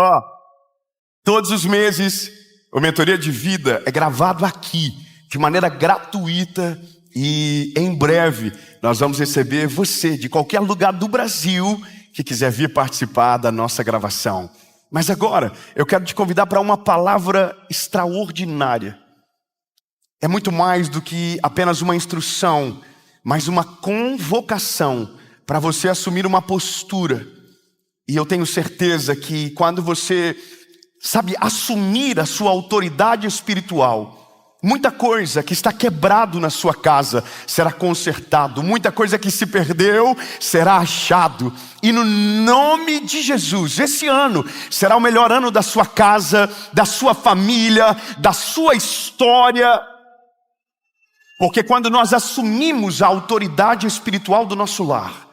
Ó, todos os meses, o Mentoria de Vida é gravado aqui, de maneira gratuita, e em breve nós vamos receber você de qualquer lugar do Brasil que quiser vir participar da nossa gravação. Mas agora, eu quero te convidar para uma palavra extraordinária. É muito mais do que apenas uma instrução, mas uma convocação para você assumir uma postura. E eu tenho certeza que quando você assumir a sua autoridade espiritual, muita coisa que está quebrado na sua casa será consertado, muita coisa que se perdeu será achado. E no nome de Jesus, esse ano será o melhor ano da sua casa, da sua família, da sua história. Porque quando nós assumimos a autoridade espiritual do nosso lar,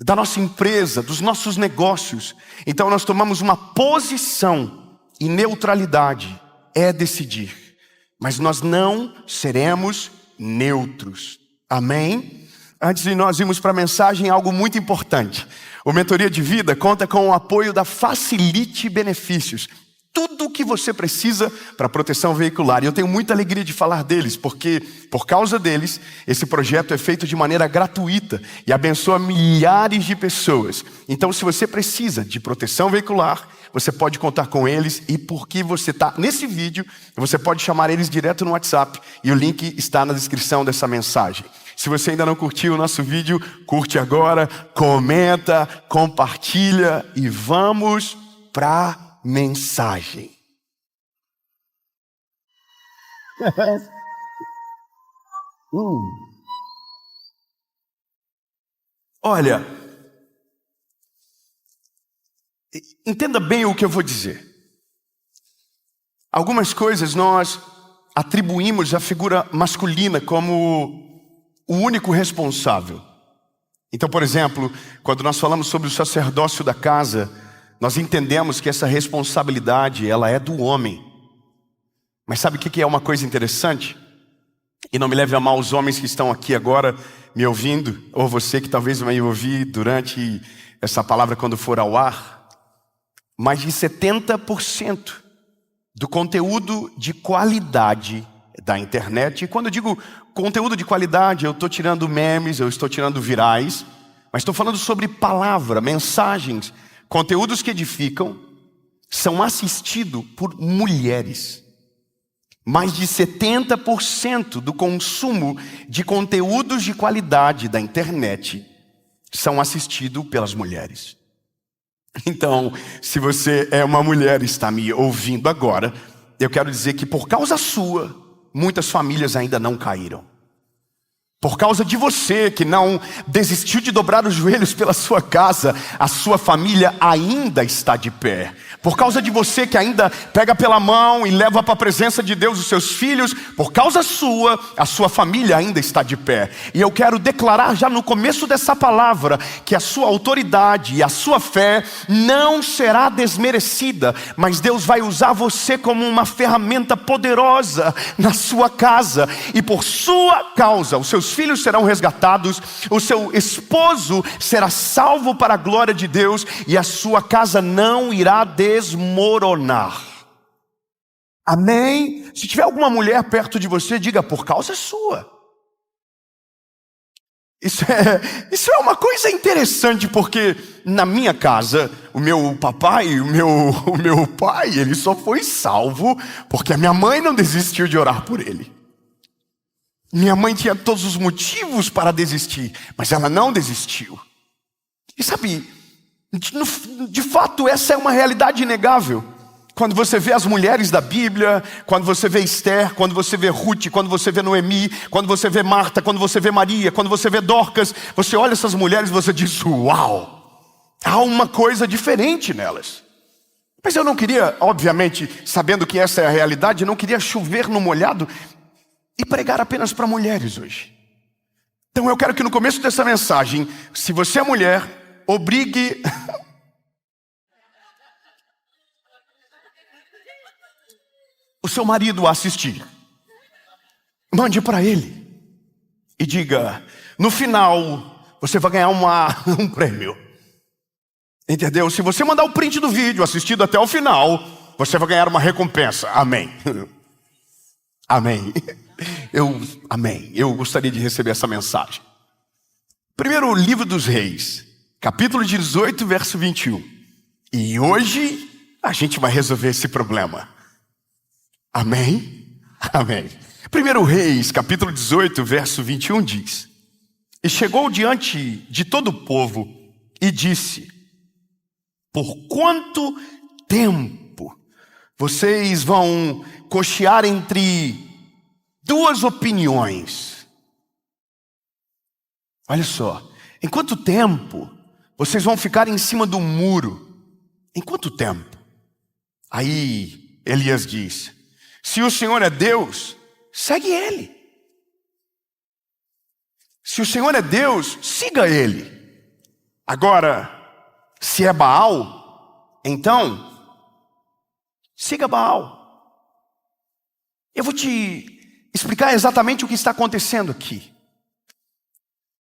da nossa empresa, dos nossos negócios, então nós tomamos uma posição. E neutralidade é decidir. Mas nós não seremos neutros. Amém? Antes de nós irmos para a mensagem, algo muito importante. O Mentoria de Vida conta com o apoio da Facilite Benefícios. Tudo o que você precisa para proteção veicular. E eu tenho muita alegria de falar deles, porque por causa deles, esse projeto é feito de maneira gratuita e abençoa milhares de pessoas. Então, se você precisa de proteção veicular, você pode contar com eles, e porque você está nesse vídeo, você pode chamar eles direto no WhatsApp, e o link está na descrição dessa mensagem. Se você ainda não curtiu o nosso vídeo, curte agora, comenta, compartilha, e vamos para a mensagem. Olha, entenda bem o que eu vou dizer. Algumas coisas nós atribuímos à figura masculina como o único responsável. Então, por exemplo, quando nós falamos sobre o sacerdócio da casa, nós entendemos que essa responsabilidade, ela é do homem. Mas sabe o que é uma coisa interessante? E não me leve a mal os homens que estão aqui agora me ouvindo, ou você que talvez vai me ouvir durante essa palavra quando for ao ar. Mais de 70% do conteúdo de qualidade da internet, e quando eu digo conteúdo de qualidade, eu estou tirando memes, eu estou tirando virais, mas estou falando sobre palavra, mensagens, conteúdos que edificam, são assistidos por mulheres. Mais de 70% do consumo de conteúdos de qualidade da internet são assistidos pelas mulheres. Então, se você é uma mulher e está me ouvindo agora, eu quero dizer que por causa sua, muitas famílias ainda não caíram. Por causa de você que não desistiu de dobrar os joelhos pela sua casa, a sua família ainda está de pé. Por causa de você que ainda pega pela mão e leva para a presença de Deus os seus filhos, por causa sua, a sua família ainda está de pé. E eu quero declarar já no começo dessa palavra que a sua autoridade e a sua fé não será desmerecida, mas Deus vai usar você como uma ferramenta poderosa na sua casa, e por sua causa os seus filhos serão resgatados, o seu esposo será salvo para a glória de Deus, e a sua casa não irá desmoronar. Amém? Se tiver alguma mulher perto de você, diga: por causa sua. Isso é uma coisa interessante, porque na minha casa, o meu papai, o meu pai, ele só foi salvo porque a minha mãe não desistiu de orar por ele. Minha mãe tinha todos os motivos para desistir, mas ela não desistiu. E sabe, de fato essa é uma realidade inegável. Quando você vê as mulheres da Bíblia, quando você vê Esther, quando você vê Ruth, quando você vê Noemi, quando você vê Marta, quando você vê Maria, quando você vê Dorcas, você olha essas mulheres e você diz: uau, há uma coisa diferente nelas. Mas eu não queria, obviamente, sabendo que essa é a realidade, eu não queria chover no molhado e pregar apenas para mulheres hoje. Então eu quero que no começo dessa mensagem, se você é mulher, obrigue o seu marido a assistir. Mande para ele e diga: no final você vai ganhar um prêmio. Entendeu? Se você mandar o print do vídeo assistido até o final, você vai ganhar uma recompensa. Amém. Amém. Amém. Eu gostaria de receber essa mensagem. Primeiro livro dos Reis, capítulo 18, verso 21. E hoje a gente vai resolver esse problema. Amém? Amém. Primeiro Reis, capítulo 18, verso 21 diz: E chegou diante de todo o povo e disse: Por quanto tempo vocês vão cochear entre duas opiniões? Olha só, em quanto tempo vocês vão ficar em cima do muro? Em quanto tempo? Aí Elias diz: Se o Senhor é Deus, segue Ele. Se o Senhor é Deus, siga Ele. Agora, se é Baal, então, siga Baal. Eu vou te explicar exatamente o que está acontecendo aqui.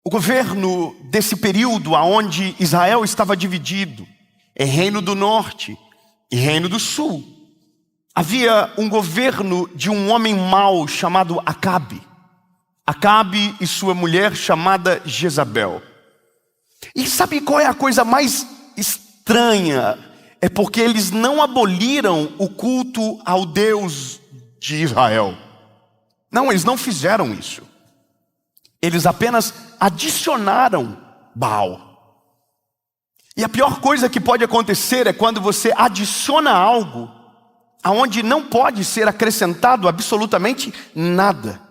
O governo desse período onde Israel estava dividido em reino do norte e reino do sul, havia um governo de um homem mau chamado Acabe. Acabe e sua mulher chamada Jezabel. E sabe qual é a coisa mais estranha? É porque eles não aboliram o culto ao Deus de Israel. Não, eles não fizeram isso. Eles apenas adicionaram Baal. E a pior coisa que pode acontecer é quando você adiciona algo aonde não pode ser acrescentado absolutamente nada.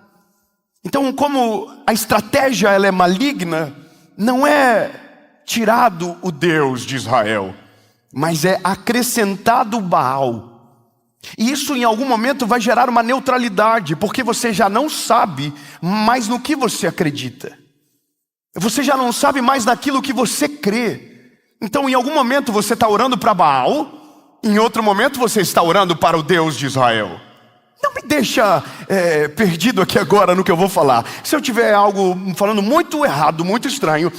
Então, como a estratégia ela é maligna, não é tirado o Deus de Israel, mas é acrescentado Baal. E isso em algum momento vai gerar uma neutralidade, porque você já não sabe mais no que você acredita. Você já não sabe mais naquilo que você crê. Então em algum momento você está orando para Baal, em outro momento você está orando para o Deus de Israel. Não me deixa perdido aqui agora no que eu vou falar. Se eu tiver algo falando muito errado, muito estranho,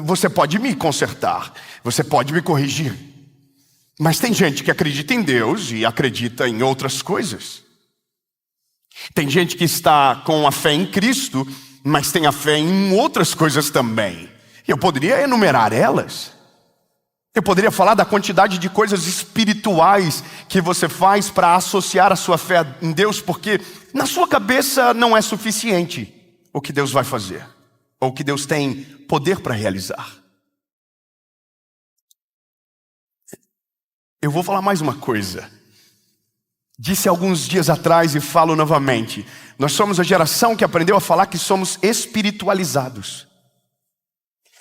você pode me consertar, você pode me corrigir. Mas tem gente que acredita em Deus e acredita em outras coisas. Tem gente que está com a fé em Cristo, mas tem a fé em outras coisas também. Eu poderia enumerar elas. Eu poderia falar da quantidade de coisas espirituais que você faz para associar a sua fé em Deus, porque na sua cabeça não é suficiente o que Deus vai fazer, ou o que Deus tem poder para realizar. Eu vou falar mais uma coisa. Disse alguns dias atrás e falo novamente: nós somos a geração que aprendeu a falar que somos espiritualizados.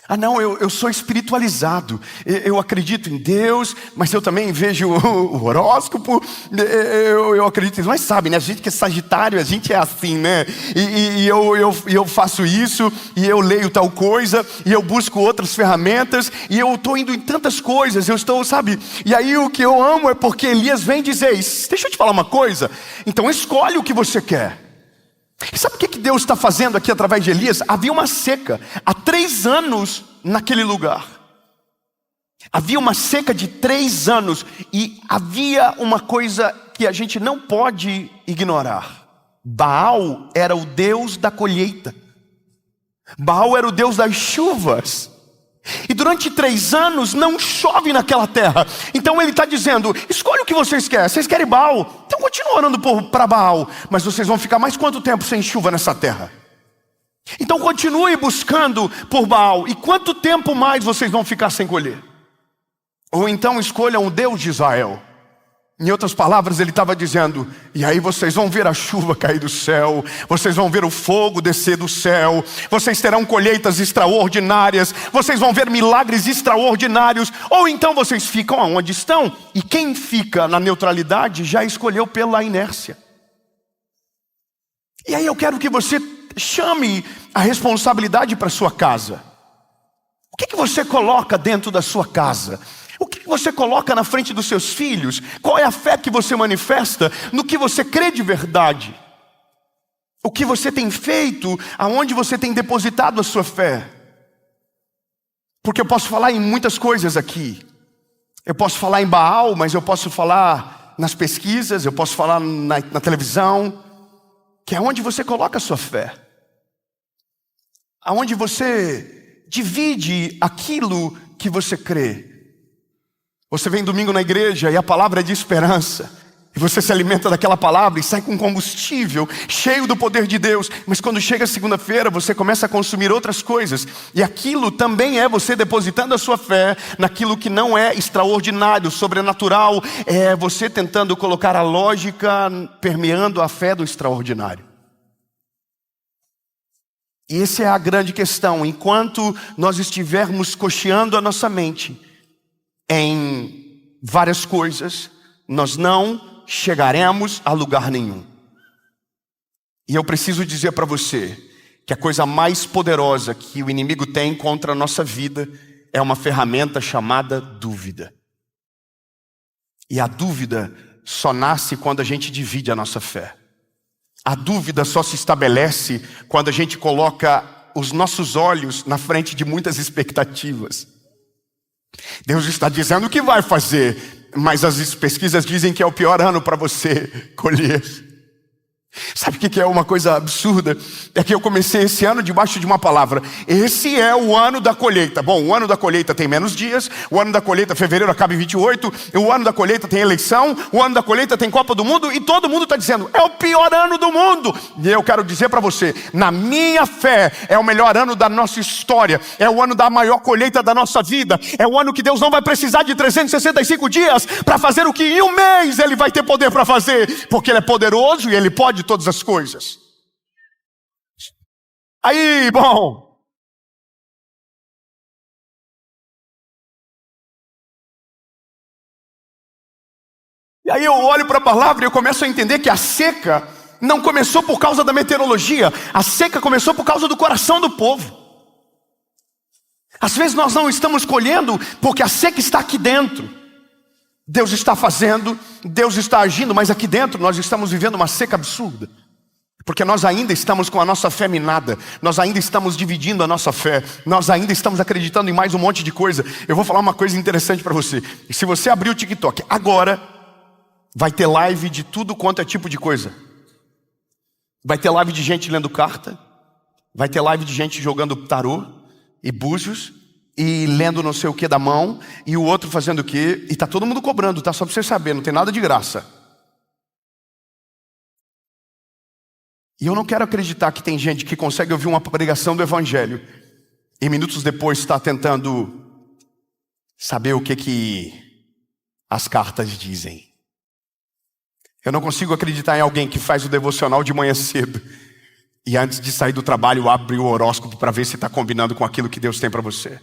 Ah não, eu sou espiritualizado, eu acredito em Deus, mas eu também vejo o horóscopo, eu acredito, mas sabe, né? A gente que é sagitário, a gente é assim, né? E eu faço isso, e eu leio tal coisa, e eu busco outras ferramentas, e eu estou indo em tantas coisas, eu estou, sabe? E aí o que eu amo é porque Elias vem dizer: deixa eu te falar uma coisa, então escolhe o que você quer. E sabe o que Deus está fazendo aqui através de Elias? Havia uma seca há 3 anos naquele lugar. Havia uma seca de 3 anos. E havia uma coisa que a gente não pode ignorar. Baal era o Deus da colheita. Baal era o Deus das chuvas. E durante 3 anos não chove naquela terra. Então ele está dizendo: escolhe o que vocês querem. Vocês querem Baal? Então continue orando para Baal. Mas vocês vão ficar mais quanto tempo sem chuva nessa terra? Então continue buscando por Baal. E quanto tempo mais vocês vão ficar sem colher? Ou então escolham o Deus de Israel. Em outras palavras, ele estava dizendo: e aí vocês vão ver a chuva cair do céu, vocês vão ver o fogo descer do céu, vocês terão colheitas extraordinárias, vocês vão ver milagres extraordinários. Ou então vocês ficam aonde estão. E quem fica na neutralidade já escolheu pela inércia. E aí eu quero que você chame a responsabilidade para sua casa. O que você coloca dentro da sua casa? O que você coloca na frente dos seus filhos? Qual é a fé que você manifesta? No que você crê de verdade? O que você tem feito? Aonde você tem depositado a sua fé? Porque eu posso falar em muitas coisas aqui. Eu posso falar em Baal, mas eu posso falar nas pesquisas, eu posso falar na televisão, que é onde você coloca a sua fé. Aonde você divide aquilo que você crê. Você vem domingo na igreja e a palavra é de esperança. E você se alimenta daquela palavra e sai com combustível, cheio do poder de Deus. Mas quando chega segunda-feira, você começa a consumir outras coisas. E aquilo também é você depositando a sua fé naquilo que não é extraordinário, sobrenatural. É você tentando colocar a lógica permeando a fé do extraordinário. E essa é a grande questão. Enquanto nós estivermos cocheando a nossa mente em várias coisas, nós não chegaremos a lugar nenhum. E eu preciso dizer para você que a coisa mais poderosa que o inimigo tem contra a nossa vida é uma ferramenta chamada dúvida. E a dúvida só nasce quando a gente divide a nossa fé. A dúvida só se estabelece quando a gente coloca os nossos olhos na frente de muitas expectativas. Deus está dizendo que vai fazer, mas as pesquisas dizem que é o pior ano para você colher. Sabe o que é uma coisa absurda? É que eu comecei esse ano debaixo de uma palavra. Esse é o ano da colheita. Bom, o ano da colheita tem menos dias. O ano da colheita, fevereiro acaba em 28. O ano da colheita tem eleição. O ano da colheita tem Copa do Mundo. E todo mundo está dizendo, é o pior ano do mundo. E eu quero dizer para você, na minha fé, é o melhor ano da nossa história. É o ano da maior colheita da nossa vida. É o ano que Deus não vai precisar de 365 dias para fazer o que em um mês Ele vai ter poder para fazer. Porque Ele é poderoso e Ele pode todas as coisas. Aí, bom, e aí eu olho para a palavra e eu começo a entender que a seca não começou por causa da meteorologia. A seca começou por causa do coração do povo. Às vezes nós não estamos colhendo porque a seca está aqui dentro. Deus está fazendo, Deus está agindo, mas aqui dentro nós estamos vivendo uma seca absurda. Porque nós ainda estamos com a nossa fé minada. Nós ainda estamos dividindo a nossa fé. Nós ainda estamos acreditando em mais um monte de coisa. Eu vou falar uma coisa interessante para você. Se você abrir o TikTok agora, vai ter live de tudo quanto é tipo de coisa. Vai ter live de gente lendo carta. Vai ter live de gente jogando tarô e búzios. E lendo não sei o que da mão. E o outro fazendo o que. E tá todo mundo cobrando, tá? Só para você saber, não tem nada de graça. E eu não quero acreditar que tem gente que consegue ouvir uma pregação do Evangelho e minutos depois está tentando saber o que as cartas dizem. Eu não consigo acreditar em alguém que faz o devocional de manhã cedo e antes de sair do trabalho abre o horóscopo para ver se está combinando com aquilo que Deus tem para você.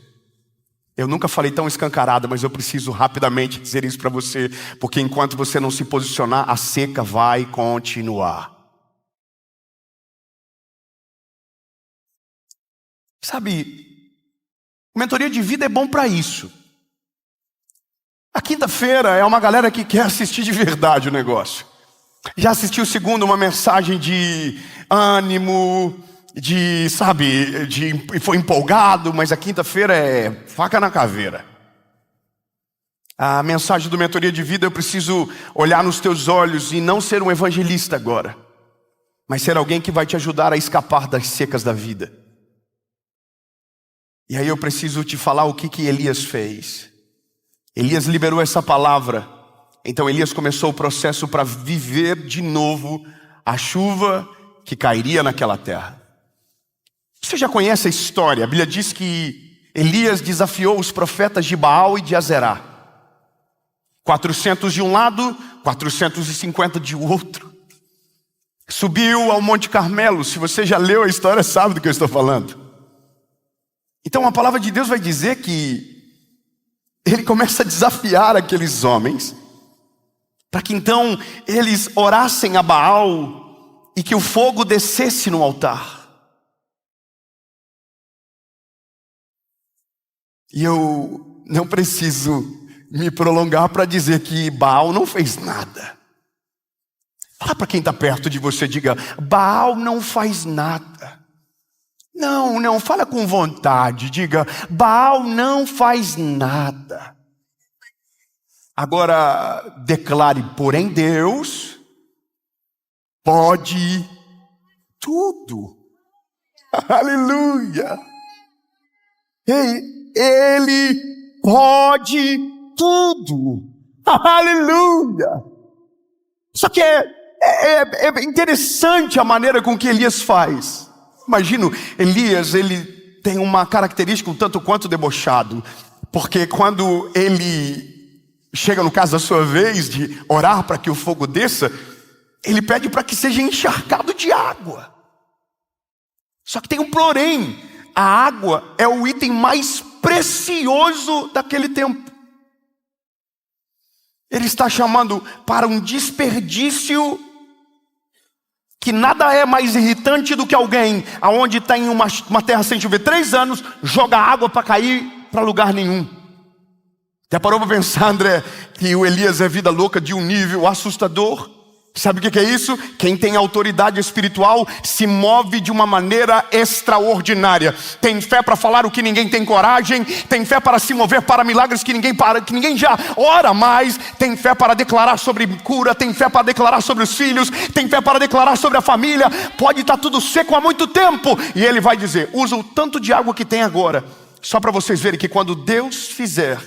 Eu nunca falei tão escancarado, mas eu preciso rapidamente dizer isso para você, porque enquanto você não se posicionar, a seca vai continuar. Sabe, mentoria de vida é bom para isso. A quinta-feira é uma galera que quer assistir de verdade o negócio. Já assistiu segundo uma mensagem de ânimo, foi empolgado, mas a quinta-feira é faca na caveira. A mensagem do mentoria de vida, eu preciso olhar nos teus olhos e não ser um evangelista agora, mas ser alguém que vai te ajudar a escapar das secas da vida. E aí eu preciso te falar o que Elias fez. Elias liberou essa palavra. Então Elias começou o processo para viver de novo a chuva que cairia naquela terra. Você já conhece a história? A Bíblia diz que Elias desafiou os profetas de Baal e de Azerá. 400 de um lado, 450 de outro. Subiu ao Monte Carmelo. Se você já leu a história, sabe do que eu estou falando. Então a palavra de Deus vai dizer que ele começa a desafiar aqueles homens para que então eles orassem a Baal e que o fogo descesse no altar. E eu não preciso me prolongar para dizer que Baal não fez nada. Fala para quem está perto de você, diga, Baal não faz nada. Não, fala com vontade, diga, Baal não faz nada. Agora declare, porém Deus pode tudo. Aleluia. Ei, Ele pode tudo. Aleluia. Só que é interessante a maneira com que Elias faz. Imagino, Elias, ele tem uma característica um tanto quanto debochado. Porque quando ele chega no caso da sua vez de orar para que o fogo desça, ele pede para que seja encharcado de água. Só que tem um porém: a água é o item mais precioso daquele tempo. Ele está chamando para um desperdício que nada é mais irritante do que alguém aonde tem uma terra sem chover 3 anos, joga água para cair para lugar nenhum. Já parou para pensar, André, que o Elias é vida louca de um nível assustador? Sabe o que é isso? Quem tem autoridade espiritual se move de uma maneira extraordinária. Tem fé para falar o que ninguém tem coragem. Tem fé para se mover para milagres que ninguém já ora mais. Tem fé para declarar sobre cura. Tem fé para declarar sobre os filhos. Tem fé para declarar sobre a família. Pode estar tudo seco há muito tempo, e ele vai dizer: usa o tanto de água que tem agora, só para vocês verem que quando Deus fizer,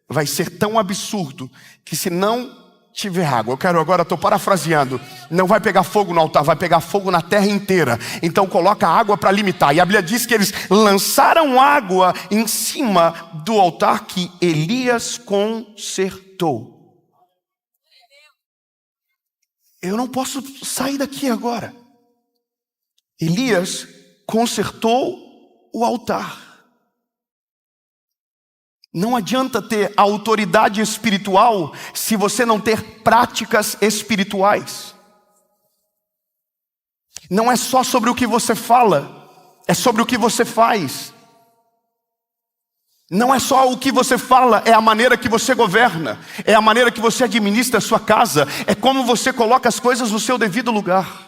vai ser tão absurdo que se não tiver água, eu quero agora, estou parafraseando, não vai pegar fogo no altar, vai pegar fogo na terra inteira. Então coloca água para limitar. E a Bíblia diz que eles lançaram água em cima do altar que Elias consertou. Eu não posso sair daqui agora. Elias consertou o altar. Não adianta ter autoridade espiritual se você não ter práticas espirituais. Não é só sobre o que você fala, é sobre o que você faz. Não é só o que você fala, é a maneira que você governa, é a maneira que você administra a sua casa, é como você coloca as coisas no seu devido lugar.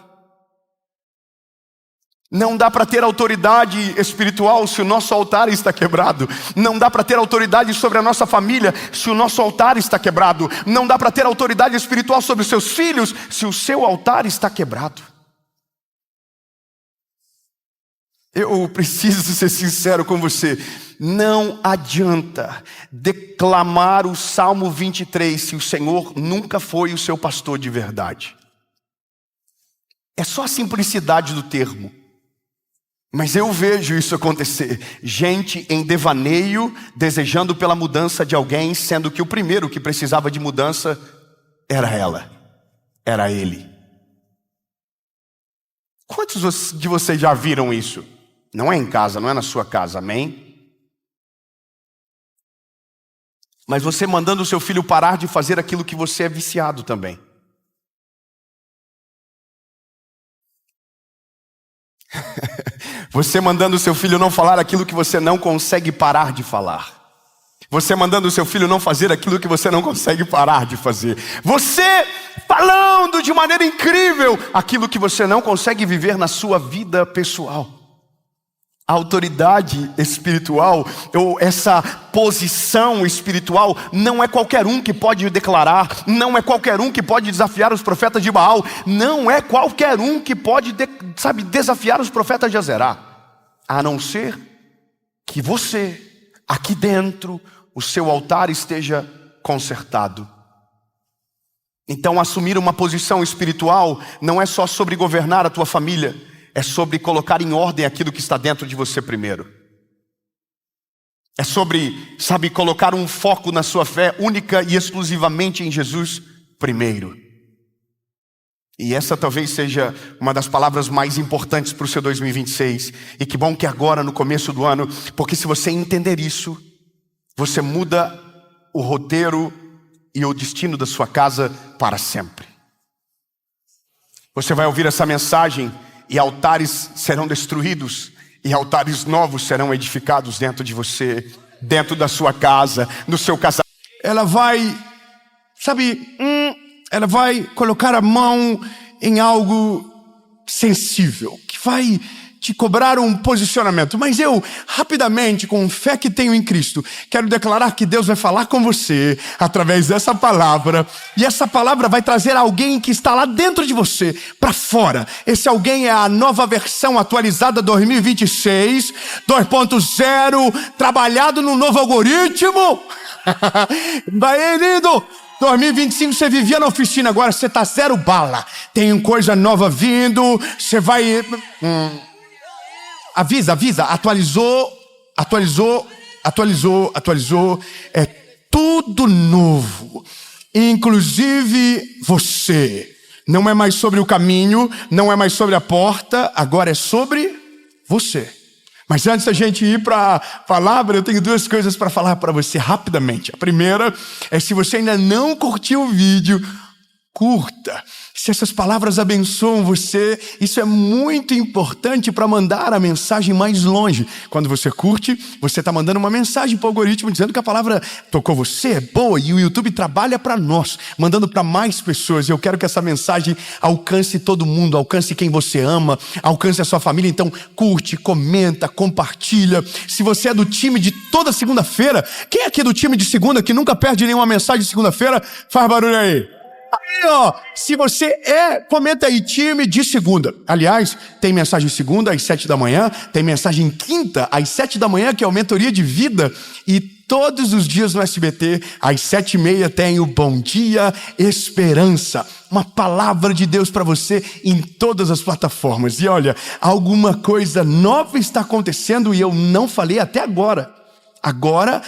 Não dá para ter autoridade espiritual se o nosso altar está quebrado. Não dá para ter autoridade sobre a nossa família se o nosso altar está quebrado. Não dá para ter autoridade espiritual sobre os seus filhos se o seu altar está quebrado. Eu preciso ser sincero com você. Não adianta declamar o Salmo 23 se o Senhor nunca foi o seu pastor de verdade. É só a simplicidade do termo. Mas eu vejo isso acontecer. Gente em devaneio, desejando pela mudança de alguém, sendo que o primeiro que precisava de mudança era ela, era ele. Quantos de vocês já viram isso? Não é em casa, não é na sua casa, amém? Mas você mandando o seu filho parar de fazer aquilo que você é viciado também. Você mandando o seu filho não falar aquilo que você não consegue parar de falar. Você mandando o seu filho não fazer aquilo que você não consegue parar de fazer. Você falando de maneira incrível aquilo que você não consegue viver na sua vida pessoal. A autoridade espiritual, ou essa posição espiritual, não é qualquer um que pode declarar, não é qualquer um que pode desafiar os profetas de Baal, não é qualquer um que pode, desafiar os profetas de Azerá, a não ser que você, aqui dentro, o seu altar esteja consertado. Então assumir uma posição espiritual não é só sobre governar a tua família, é sobre colocar em ordem aquilo que está dentro de você primeiro. É sobre, colocar um foco na sua fé única e exclusivamente em Jesus primeiro. E essa talvez seja uma das palavras mais importantes para o seu 2026. E que bom que agora no começo do ano, porque se você entender isso, você muda o roteiro e o destino da sua casa para sempre. Você vai ouvir essa mensagem e altares serão destruídos e altares novos serão edificados dentro de você, dentro da sua casa, no seu casamento. Ela vai, ela vai colocar a mão em algo sensível, que vai te cobrar um posicionamento, mas eu, rapidamente, com fé que tenho em Cristo, quero declarar que Deus vai falar com você através dessa palavra, e essa palavra vai trazer alguém que está lá dentro de você para fora. Esse alguém é a nova versão atualizada 2026, 2.0, trabalhado no novo algoritmo. Daí, lindo! 2025 você vivia na oficina, agora você está zero bala. Tem coisa nova vindo, você vai... Avisa, atualizou. É tudo novo. Inclusive você. Não é mais sobre o caminho, não é mais sobre a porta, agora é sobre você. Mas antes da gente ir para a palavra, eu tenho duas coisas para falar para você rapidamente. A primeira é, se você ainda não curtiu o vídeo, curta. Se essas palavras abençoam você, isso é muito importante para mandar a mensagem mais longe. Quando você curte, você está mandando uma mensagem para o algoritmo dizendo que a palavra tocou você, é boa, e o YouTube trabalha para nós, mandando para mais pessoas. Eu quero que essa mensagem alcance todo mundo, alcance quem você ama, alcance a sua família. Então curte, comenta, compartilha. Se você é do time de toda segunda-feira, quem é aqui do time de segunda que nunca perde nenhuma mensagem de segunda-feira? Faz barulho aí. Aí, ó, se você comenta aí, time de segunda. Aliás, tem mensagem segunda às 7 da manhã, tem mensagem quinta às 7 da manhã, que é o Mentoria de Vida, e todos os dias no SBT, às 7h30, tem o Bom Dia Esperança. Uma palavra de Deus para você em todas as plataformas. E olha, alguma coisa nova está acontecendo e eu não falei até agora. Agora,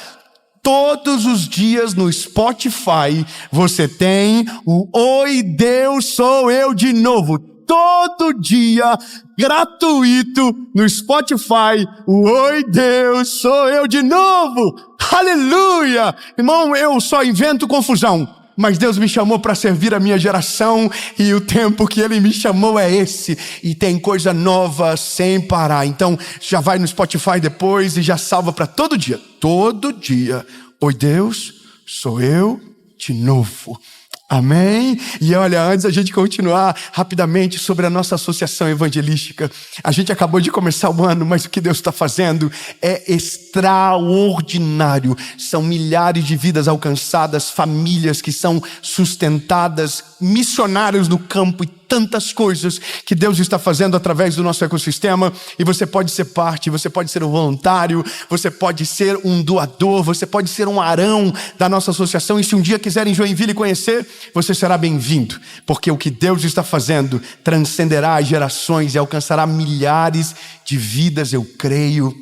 todos os dias no Spotify, você tem o Oi Deus, sou eu de novo. Todo dia, gratuito, no Spotify, o Oi Deus, sou eu de novo. Aleluia! Irmão, eu só invento confusão, mas Deus me chamou para servir a minha geração, e o tempo que Ele me chamou é esse, e tem coisa nova sem parar. Então já vai no Spotify depois e já salva para todo dia. Todo dia, oi Deus, sou eu de novo. Amém? E olha, antes da gente continuar rapidamente sobre a nossa associação evangelística, a gente acabou de começar o ano, mas o que Deus está fazendo é extraordinário. São milhares de vidas alcançadas, famílias que são sustentadas, missionários no campo e tantas coisas que Deus está fazendo através do nosso ecossistema. E você pode ser parte, você pode ser um voluntário, você pode ser um doador, você pode ser um Arão da nossa associação. E se um dia quiserem Joinville conhecer, você será bem-vindo, porque o que Deus está fazendo transcenderá as gerações e alcançará milhares de vidas, eu creio,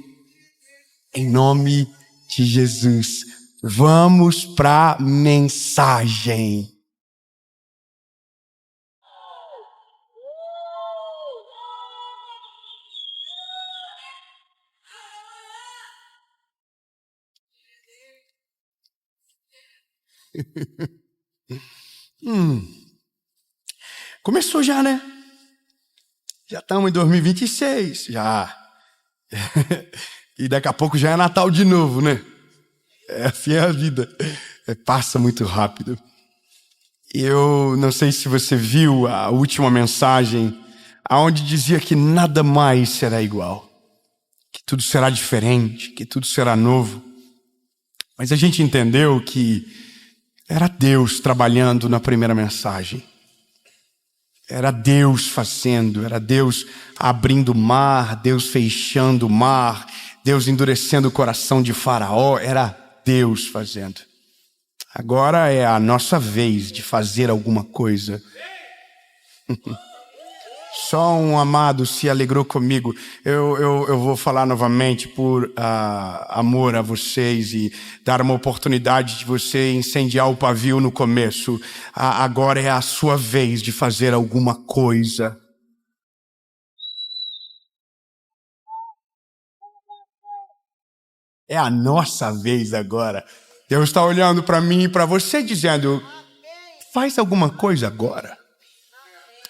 em nome de Jesus. Vamos para a mensagem. Começou já, né? Já estamos em 2026, já. E daqui a pouco já é Natal de novo, né? Assim é a vida. Passa muito rápido. Eu não sei se você viu a última mensagem, onde dizia que nada mais será igual, que tudo será diferente, que tudo será novo. Mas a gente entendeu que era Deus trabalhando na primeira mensagem. Era Deus fazendo, era Deus abrindo o mar, Deus fechando o mar, Deus endurecendo o coração de Faraó, era Deus fazendo. Agora é a nossa vez de fazer alguma coisa. Só um amado se alegrou comigo. Eu vou falar novamente por amor a vocês e dar uma oportunidade de você incendiar o pavio no começo. Agora é a sua vez de fazer alguma coisa. É a nossa vez agora. Deus está olhando para mim e para você dizendo, faz alguma coisa agora.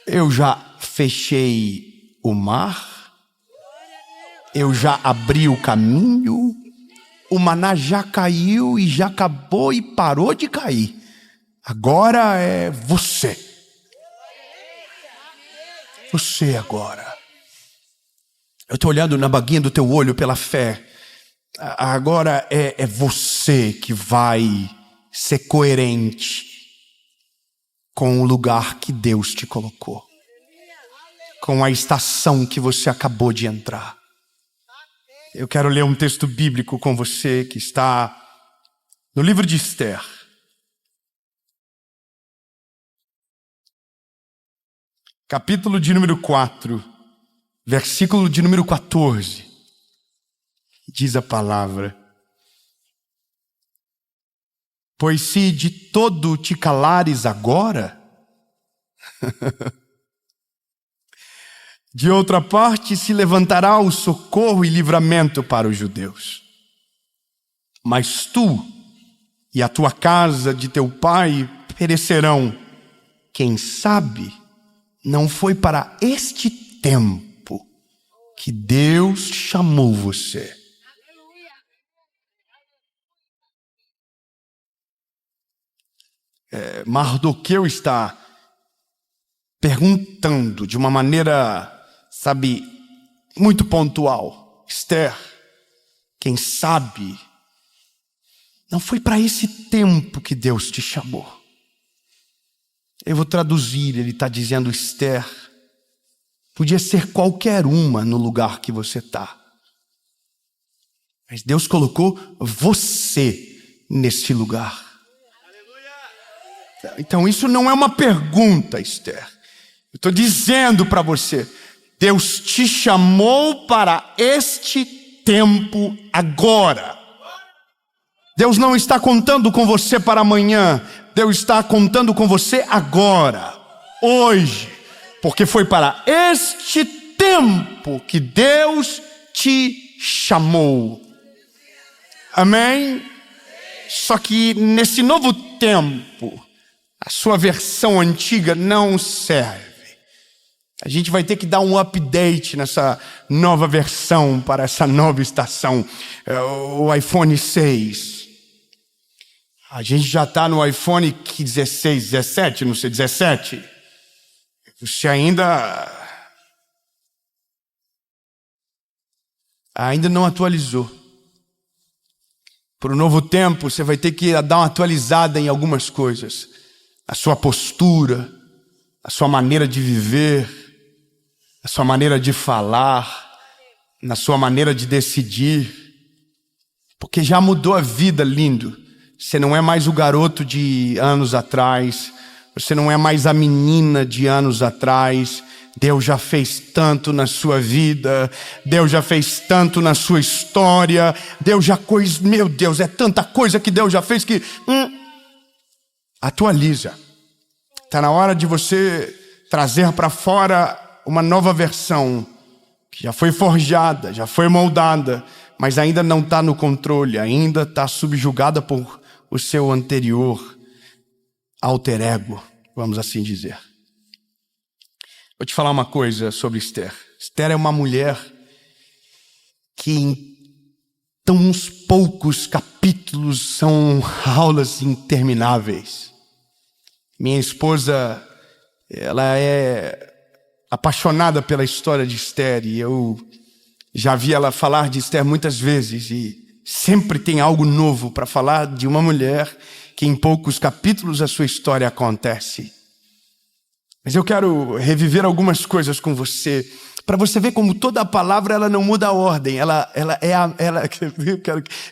Eu já fechei o mar, eu já abri o caminho, o maná já caiu e já acabou e parou de cair. Agora é você. Você agora. Eu estou olhando na baguinha do teu olho pela fé. Agora é você que vai ser coerente com o lugar que Deus te colocou, com a estação que você acabou de entrar. Eu quero ler um texto bíblico com você que está no livro de Esther. Capítulo de número 4, versículo de número 14. Diz a palavra: pois se de todo te calares agora, de outra parte se levantará o socorro e livramento para os judeus. Mas tu e a tua casa de teu pai perecerão. Quem sabe não foi para este tempo que Deus chamou você. Mardoqueu está perguntando de uma maneira, muito pontual: Esther, quem sabe não foi para esse tempo que Deus te chamou. Eu vou traduzir, ele está dizendo: Esther, podia ser qualquer uma no lugar que você está, mas Deus colocou você nesse lugar. Então isso não é uma pergunta, Esther. Eu estou dizendo para você, Deus te chamou para este tempo agora. Deus não está contando com você para amanhã. Deus está contando com você agora, hoje, porque foi para este tempo que Deus te chamou. Amém? Só que nesse novo tempo, a sua versão antiga não serve. A gente vai ter que dar um update nessa nova versão para essa nova estação, o iPhone 6. A gente já está no iPhone 16, 17, não sei, 17. Você ainda não atualizou. Para o novo tempo, você vai ter que dar uma atualizada em algumas coisas. A sua postura, a sua maneira de viver, a sua maneira de falar, na sua maneira de decidir. Porque já mudou a vida, lindo. Você não é mais o garoto de anos atrás. Você não é mais a menina de anos atrás. Deus já fez tanto na sua vida. Deus já fez tanto na sua história. Meu Deus, é tanta coisa que Deus já fez que... Atualiza. Está na hora de você trazer para fora uma nova versão que já foi forjada, já foi moldada, mas ainda não está no controle, ainda está subjugada por o seu anterior alter ego, vamos assim dizer. Vou te falar uma coisa sobre Esther. Esther é uma mulher que em tão poucos capítulos são aulas intermináveis. Minha esposa, ela é apaixonada pela história de Esther e eu já vi ela falar de Esther muitas vezes e sempre tem algo novo para falar de uma mulher que em poucos capítulos a sua história acontece. Mas eu quero reviver algumas coisas com você, para você ver como toda a palavra ela não muda a ordem.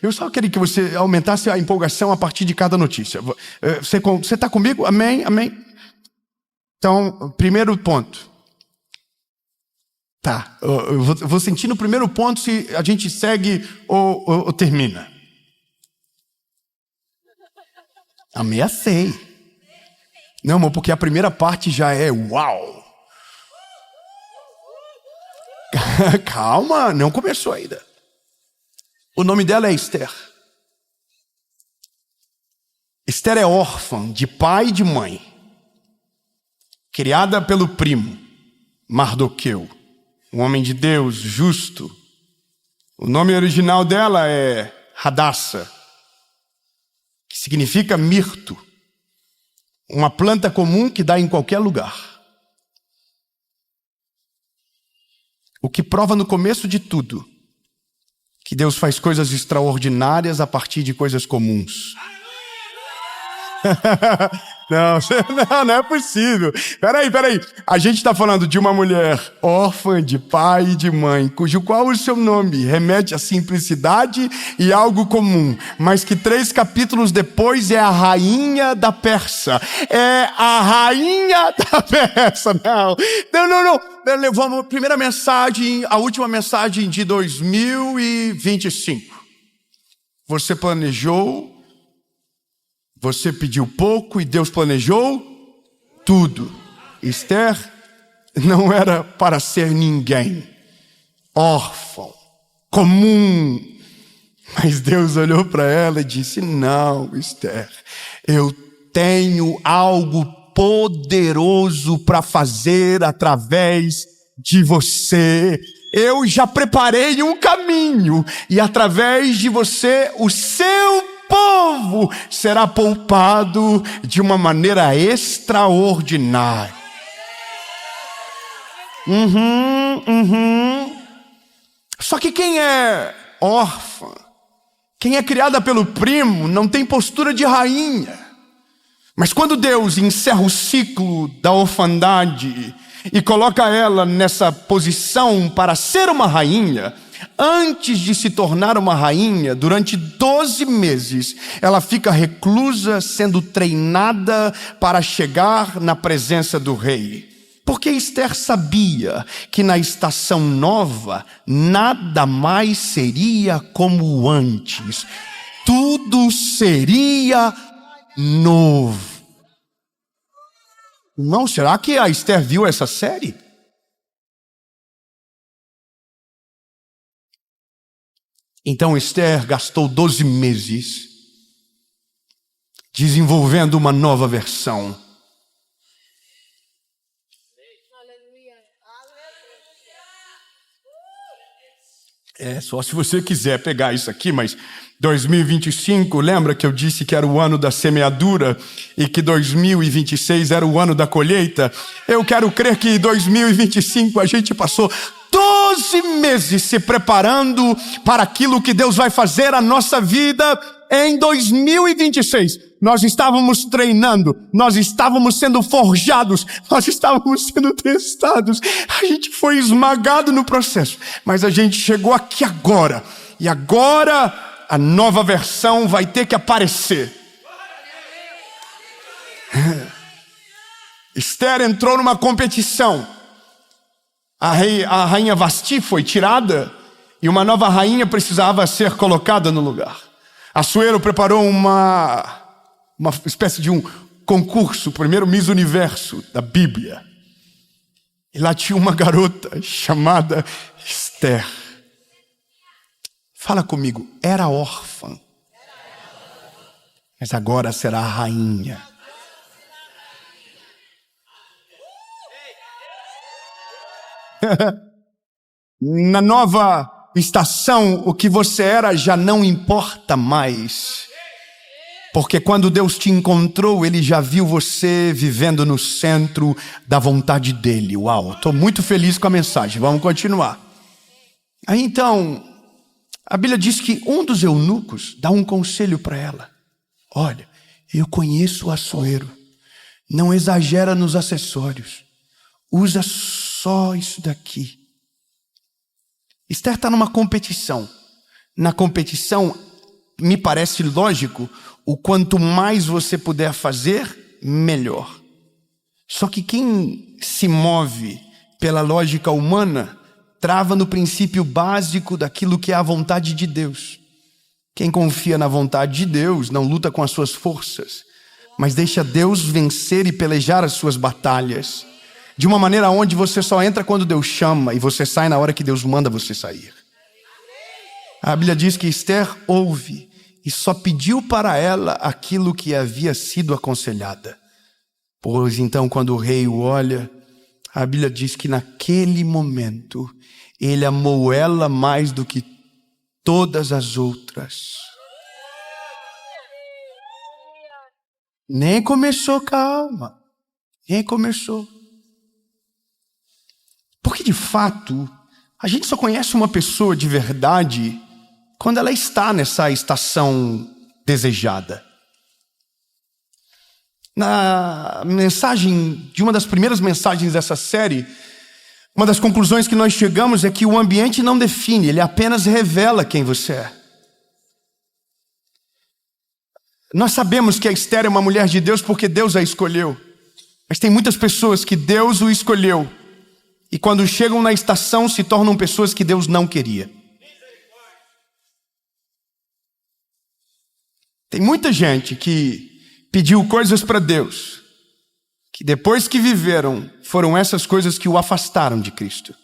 Eu só queria que você aumentasse a empolgação a partir de cada notícia. Você está comigo? Amém? Amém? Então, primeiro ponto. Tá, eu vou sentir no primeiro ponto se a gente segue ou termina. Ameacei. Não, amor, porque a primeira parte já é uau. Calma, não começou ainda. O nome dela é Esther. Esther é órfã de pai e de mãe. Criada pelo primo, Mardoqueu. Um homem de Deus, justo. O nome original dela é Hadassa, que significa mirto. Uma planta comum que dá em qualquer lugar. O que prova no começo de tudo que Deus faz coisas extraordinárias a partir de coisas comuns. Não é possível. Peraí. A gente está falando de uma mulher órfã de pai e de mãe, cujo qual o seu nome remete à simplicidade e algo comum, mas que 3 capítulos depois é a rainha da Pérsia. É a rainha da Pérsia. Não. Vamos, primeira mensagem, a última mensagem de 2025. Você planejou, você pediu pouco e Deus planejou tudo. Esther não era para ser ninguém, órfão, comum. Mas Deus olhou para ela e disse: não, Esther, eu tenho algo poderoso para fazer através de você. Eu já preparei um caminho e através de você, o seu povo será poupado de uma maneira extraordinária. Só que quem é órfã, quem é criada pelo primo, não tem postura de rainha. Mas quando Deus encerra o ciclo da orfandade e coloca ela nessa posição para ser uma rainha, antes de se tornar uma rainha, durante 12 meses, ela fica reclusa, sendo treinada para chegar na presença do rei. Porque Esther sabia que na estação nova, nada mais seria como antes. Tudo seria novo. Irmão, será que a Esther viu essa série? Então Esther gastou 12 meses desenvolvendo uma nova versão. É só se você quiser pegar isso aqui, mas 2025, lembra que eu disse que era o ano da semeadura e que 2026 era o ano da colheita? Eu quero crer que em 2025 a gente passou 12 meses se preparando para aquilo que Deus vai fazer na nossa vida em 2026. Nós estávamos treinando, nós estávamos sendo forjados, nós estávamos sendo testados. A gente foi esmagado no processo, mas a gente chegou aqui agora. E agora a nova versão vai ter que aparecer. Esther entrou numa competição. A rainha Vasti foi tirada e uma nova rainha precisava ser colocada no lugar. Assuero preparou uma espécie de um concurso, o primeiro Miss Universo da Bíblia. E lá tinha uma garota chamada Esther. Fala comigo, era órfã, mas agora será a rainha. Na nova estação, o que você era já não importa mais. Porque quando Deus te encontrou, Ele já viu você vivendo no centro da vontade dEle. Uau, estou muito feliz com a mensagem, vamos continuar. Aí então, a Bíblia diz que um dos eunucos dá um conselho para ela. Olha, eu conheço o Assuero, não exagera nos acessórios, usa só isso daqui. Esther está numa competição. Na competição, me parece lógico, o quanto mais você puder fazer, melhor. Só que quem se move pela lógica humana, trava no princípio básico daquilo que é a vontade de Deus. Quem confia na vontade de Deus não luta com as suas forças, mas deixa Deus vencer e pelejar as suas batalhas. De uma maneira onde você só entra quando Deus chama e você sai na hora que Deus manda você sair. A Bíblia diz que Esther ouve e só pediu para ela aquilo que havia sido aconselhada. Pois então, quando o rei o olha, a Bíblia diz que naquele momento ele amou ela mais do que todas as outras. Nem começou, calma. Nem começou. Porque de fato, A gente só conhece uma pessoa de verdade quando ela está nessa estação desejada. Na mensagem, de uma das primeiras mensagens dessa série, uma das conclusões que nós chegamos é que o ambiente não define, ele apenas revela quem você é. Nós sabemos que a Esther é uma mulher de Deus porque Deus a escolheu. Mas tem muitas pessoas que Deus o escolheu e quando chegam na estação se tornam pessoas que Deus não queria. Tem muita gente que pediu coisas para Deus, que depois que viveram, foram essas coisas que o afastaram de Cristo.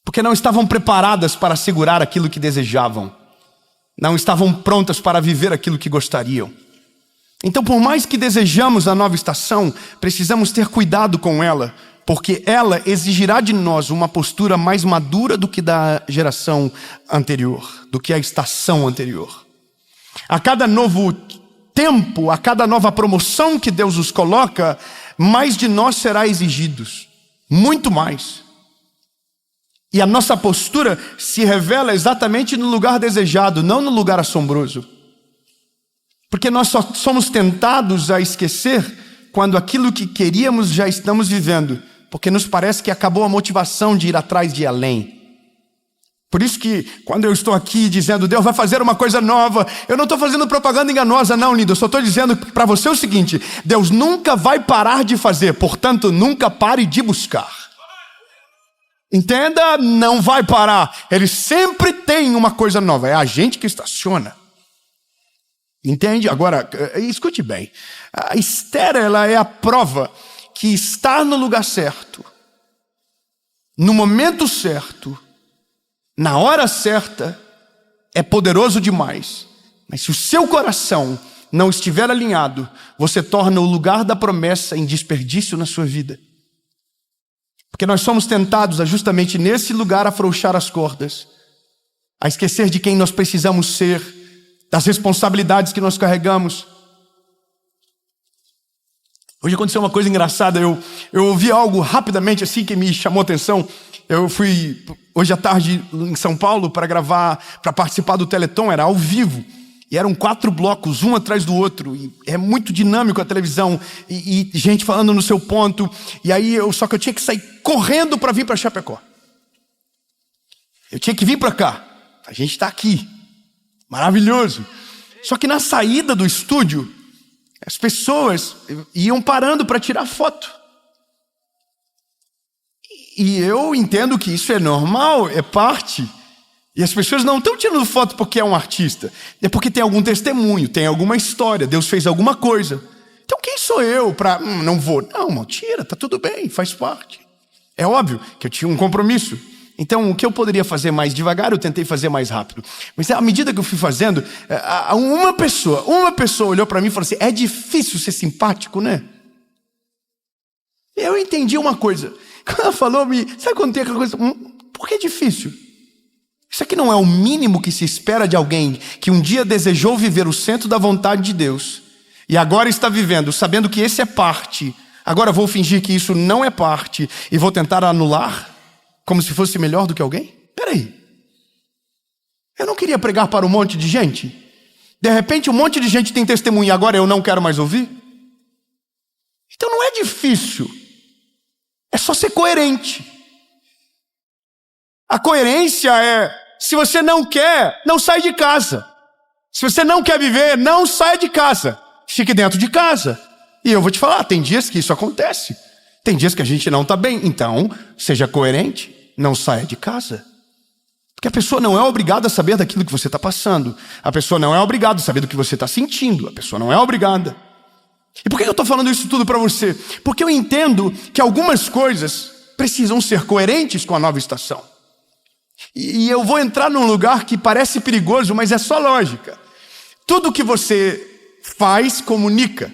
Porque não estavam preparadas para segurar aquilo que desejavam. Não estavam prontas para viver aquilo que gostariam. Então, por mais que desejamos a nova estação, precisamos ter cuidado com ela, porque ela exigirá de nós uma postura mais madura do que da geração anterior, do que a estação anterior. A cada novo tempo, a cada nova promoção que Deus nos coloca, mais de nós será exigido, muito mais. E a nossa postura se revela exatamente no lugar desejado, não no lugar assombroso. Porque nós só somos tentados a esquecer quando aquilo que queríamos já estamos vivendo, porque nos parece que acabou a motivação de ir atrás de ir além. Por isso que quando eu estou aqui dizendo Deus vai fazer uma coisa nova, eu não estou fazendo propaganda enganosa não, lindo. Eu só estou dizendo para você o seguinte: Deus nunca vai parar de fazer, portanto nunca pare de buscar. Entenda, não vai parar. Ele sempre tem uma coisa nova, é a gente que estaciona. Entende? Agora, escute bem. A Esther, ela é a prova que estar no lugar certo, no momento certo, na hora certa, é poderoso demais. Mas se o seu coração não estiver alinhado, você torna o lugar da promessa em desperdício na sua vida. Porque nós somos tentados a justamente nesse lugar afrouxar as cordas, a esquecer de quem nós precisamos ser, das responsabilidades que nós carregamos. Hoje aconteceu uma coisa engraçada, eu ouvi algo rapidamente assim que me chamou a atenção. Eu fui hoje à tarde em São Paulo para participar do Teleton, era ao vivo. E eram 4 blocos, um atrás do outro. E é muito dinâmico a televisão. E gente falando no seu ponto. E aí, só que eu tinha que sair correndo para vir para Chapecó. Eu tinha que vir para cá. A gente está aqui. Maravilhoso. Só que na saída do estúdio, as pessoas iam parando para tirar foto. E eu entendo que isso é normal, é parte. E as pessoas não estão tirando foto porque é um artista. É porque tem algum testemunho, tem alguma história, Deus fez alguma coisa. Então quem sou eu para... não vou. Não, tira, tá tudo bem, faz parte. É óbvio que eu tinha um compromisso. Então o que eu poderia fazer mais devagar, eu tentei fazer mais rápido. Mas à medida que eu fui fazendo, uma pessoa olhou para mim e falou assim: é difícil ser simpático, né? Eu entendi uma coisa. Quando ela falou, sabe quando tem aquela coisa? Por que é difícil? Isso aqui não é o mínimo que se espera de alguém que um dia desejou viver o centro da vontade de Deus e agora está vivendo, sabendo que esse é parte. Agora vou fingir que isso não é parte e vou tentar anular como se fosse melhor do que alguém? Peraí. Eu não queria pregar para um monte de gente. De repente um monte de gente tem testemunho e agora eu não quero mais ouvir? Então não é difícil. É só ser coerente. A coerência é: se você não quer, não sai de casa. Se você não quer viver, não saia de casa. Fique dentro de casa. E eu vou te falar, tem dias que isso acontece. Tem dias que a gente não está bem. Então, seja coerente, não saia de casa. Porque a pessoa não é obrigada a saber daquilo que você está passando. A pessoa não é obrigada a saber do que você está sentindo. A pessoa não é obrigada. E por que eu estou falando isso tudo para você? Porque eu entendo que algumas coisas precisam ser coerentes com a nova estação. E eu vou entrar num lugar que parece perigoso, mas é só lógica. Tudo que você faz, comunica.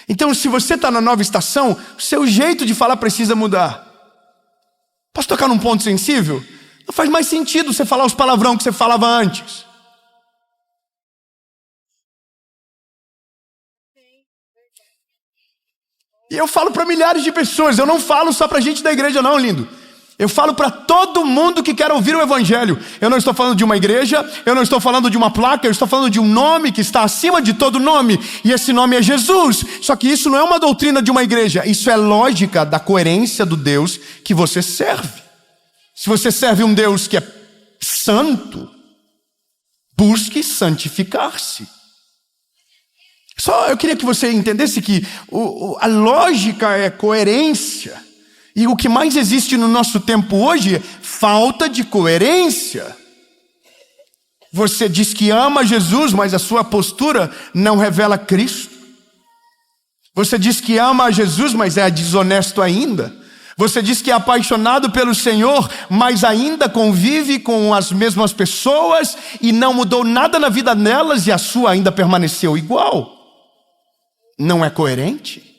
Então, se você está na nova estação, o seu jeito de falar precisa mudar. Posso tocar num ponto sensível? Não faz mais sentido você falar os palavrão que você falava antes. E eu falo para milhares de pessoas, eu não falo só para gente da igreja não, lindo. Eu falo para todo mundo que quer ouvir o evangelho. Eu não estou falando de uma igreja, eu não estou falando de uma placa, eu estou falando de um nome que está acima de todo nome, e esse nome é Jesus. Só que isso não é uma doutrina de uma igreja, isso é lógica da coerência do Deus que você serve. Se você serve um Deus que é santo, busque santificar-se. Só eu queria que você entendesse que a lógica é coerência. E o que mais existe no nosso tempo hoje é falta de coerência. Você diz que ama Jesus, mas a sua postura não revela Cristo. Você diz que ama a Jesus, mas é desonesto ainda. Você diz que é apaixonado pelo Senhor, mas ainda convive com as mesmas pessoas e não mudou nada na vida delas e a sua ainda permaneceu igual. Não é coerente?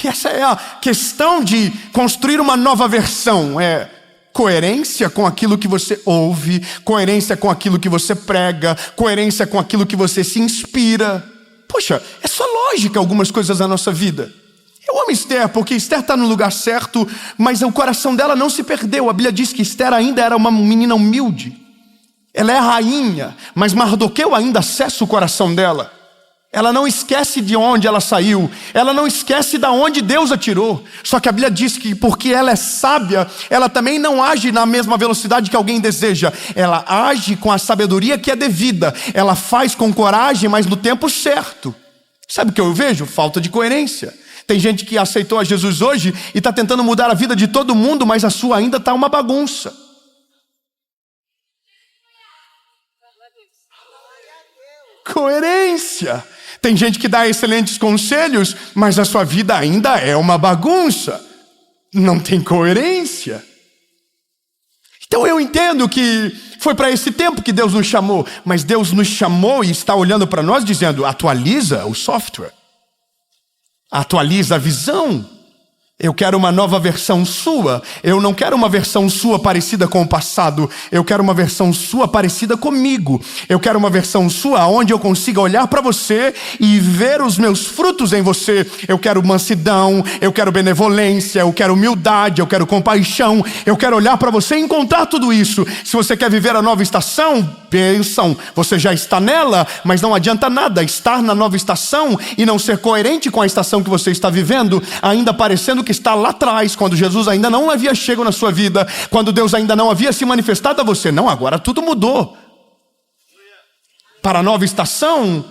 E essa é a questão de construir uma nova versão. É coerência com aquilo que você ouve, coerência com aquilo que você prega, coerência com aquilo que você se inspira. Poxa, é só lógica algumas coisas da nossa vida. Eu amo Esther, porque Esther está no lugar certo, mas o coração dela não se perdeu. A Bíblia diz que Esther ainda era uma menina humilde. Ela é rainha, mas Mardoqueu ainda acessa o coração dela. Ela não esquece de onde ela saiu. Ela não esquece de onde Deus a tirou. Só que a Bíblia diz que porque ela é sábia, ela também não age na mesma velocidade que alguém deseja. Ela age com a sabedoria que é devida. Ela faz com coragem, mas no tempo certo. Sabe o que eu vejo? Falta de coerência. Tem gente que aceitou a Jesus hoje e está tentando mudar a vida de todo mundo, mas a sua ainda está uma bagunça. Coerência. Tem gente que dá excelentes conselhos, mas a sua vida ainda é uma bagunça. Não tem coerência. Então eu entendo que foi para esse tempo que Deus nos chamou, mas Deus nos chamou e está olhando para nós dizendo, atualiza o software. Atualiza a visão. Eu quero uma nova versão sua. Eu não quero uma versão sua parecida com o passado. Eu quero uma versão sua parecida comigo. Eu quero uma versão sua onde eu consiga olhar para você e ver os meus frutos em você. Eu quero mansidão, eu quero benevolência, eu quero humildade, eu quero compaixão. Eu quero olhar para você e encontrar tudo isso. Se você quer viver a nova estação, bênção, você já está nela, mas não adianta nada estar na nova estação e não ser coerente com a estação que você está vivendo, ainda parecendo que está lá atrás, quando Jesus ainda não havia chegado na sua vida, quando Deus ainda não havia se manifestado a você. Não, agora tudo mudou. Para a nova estação,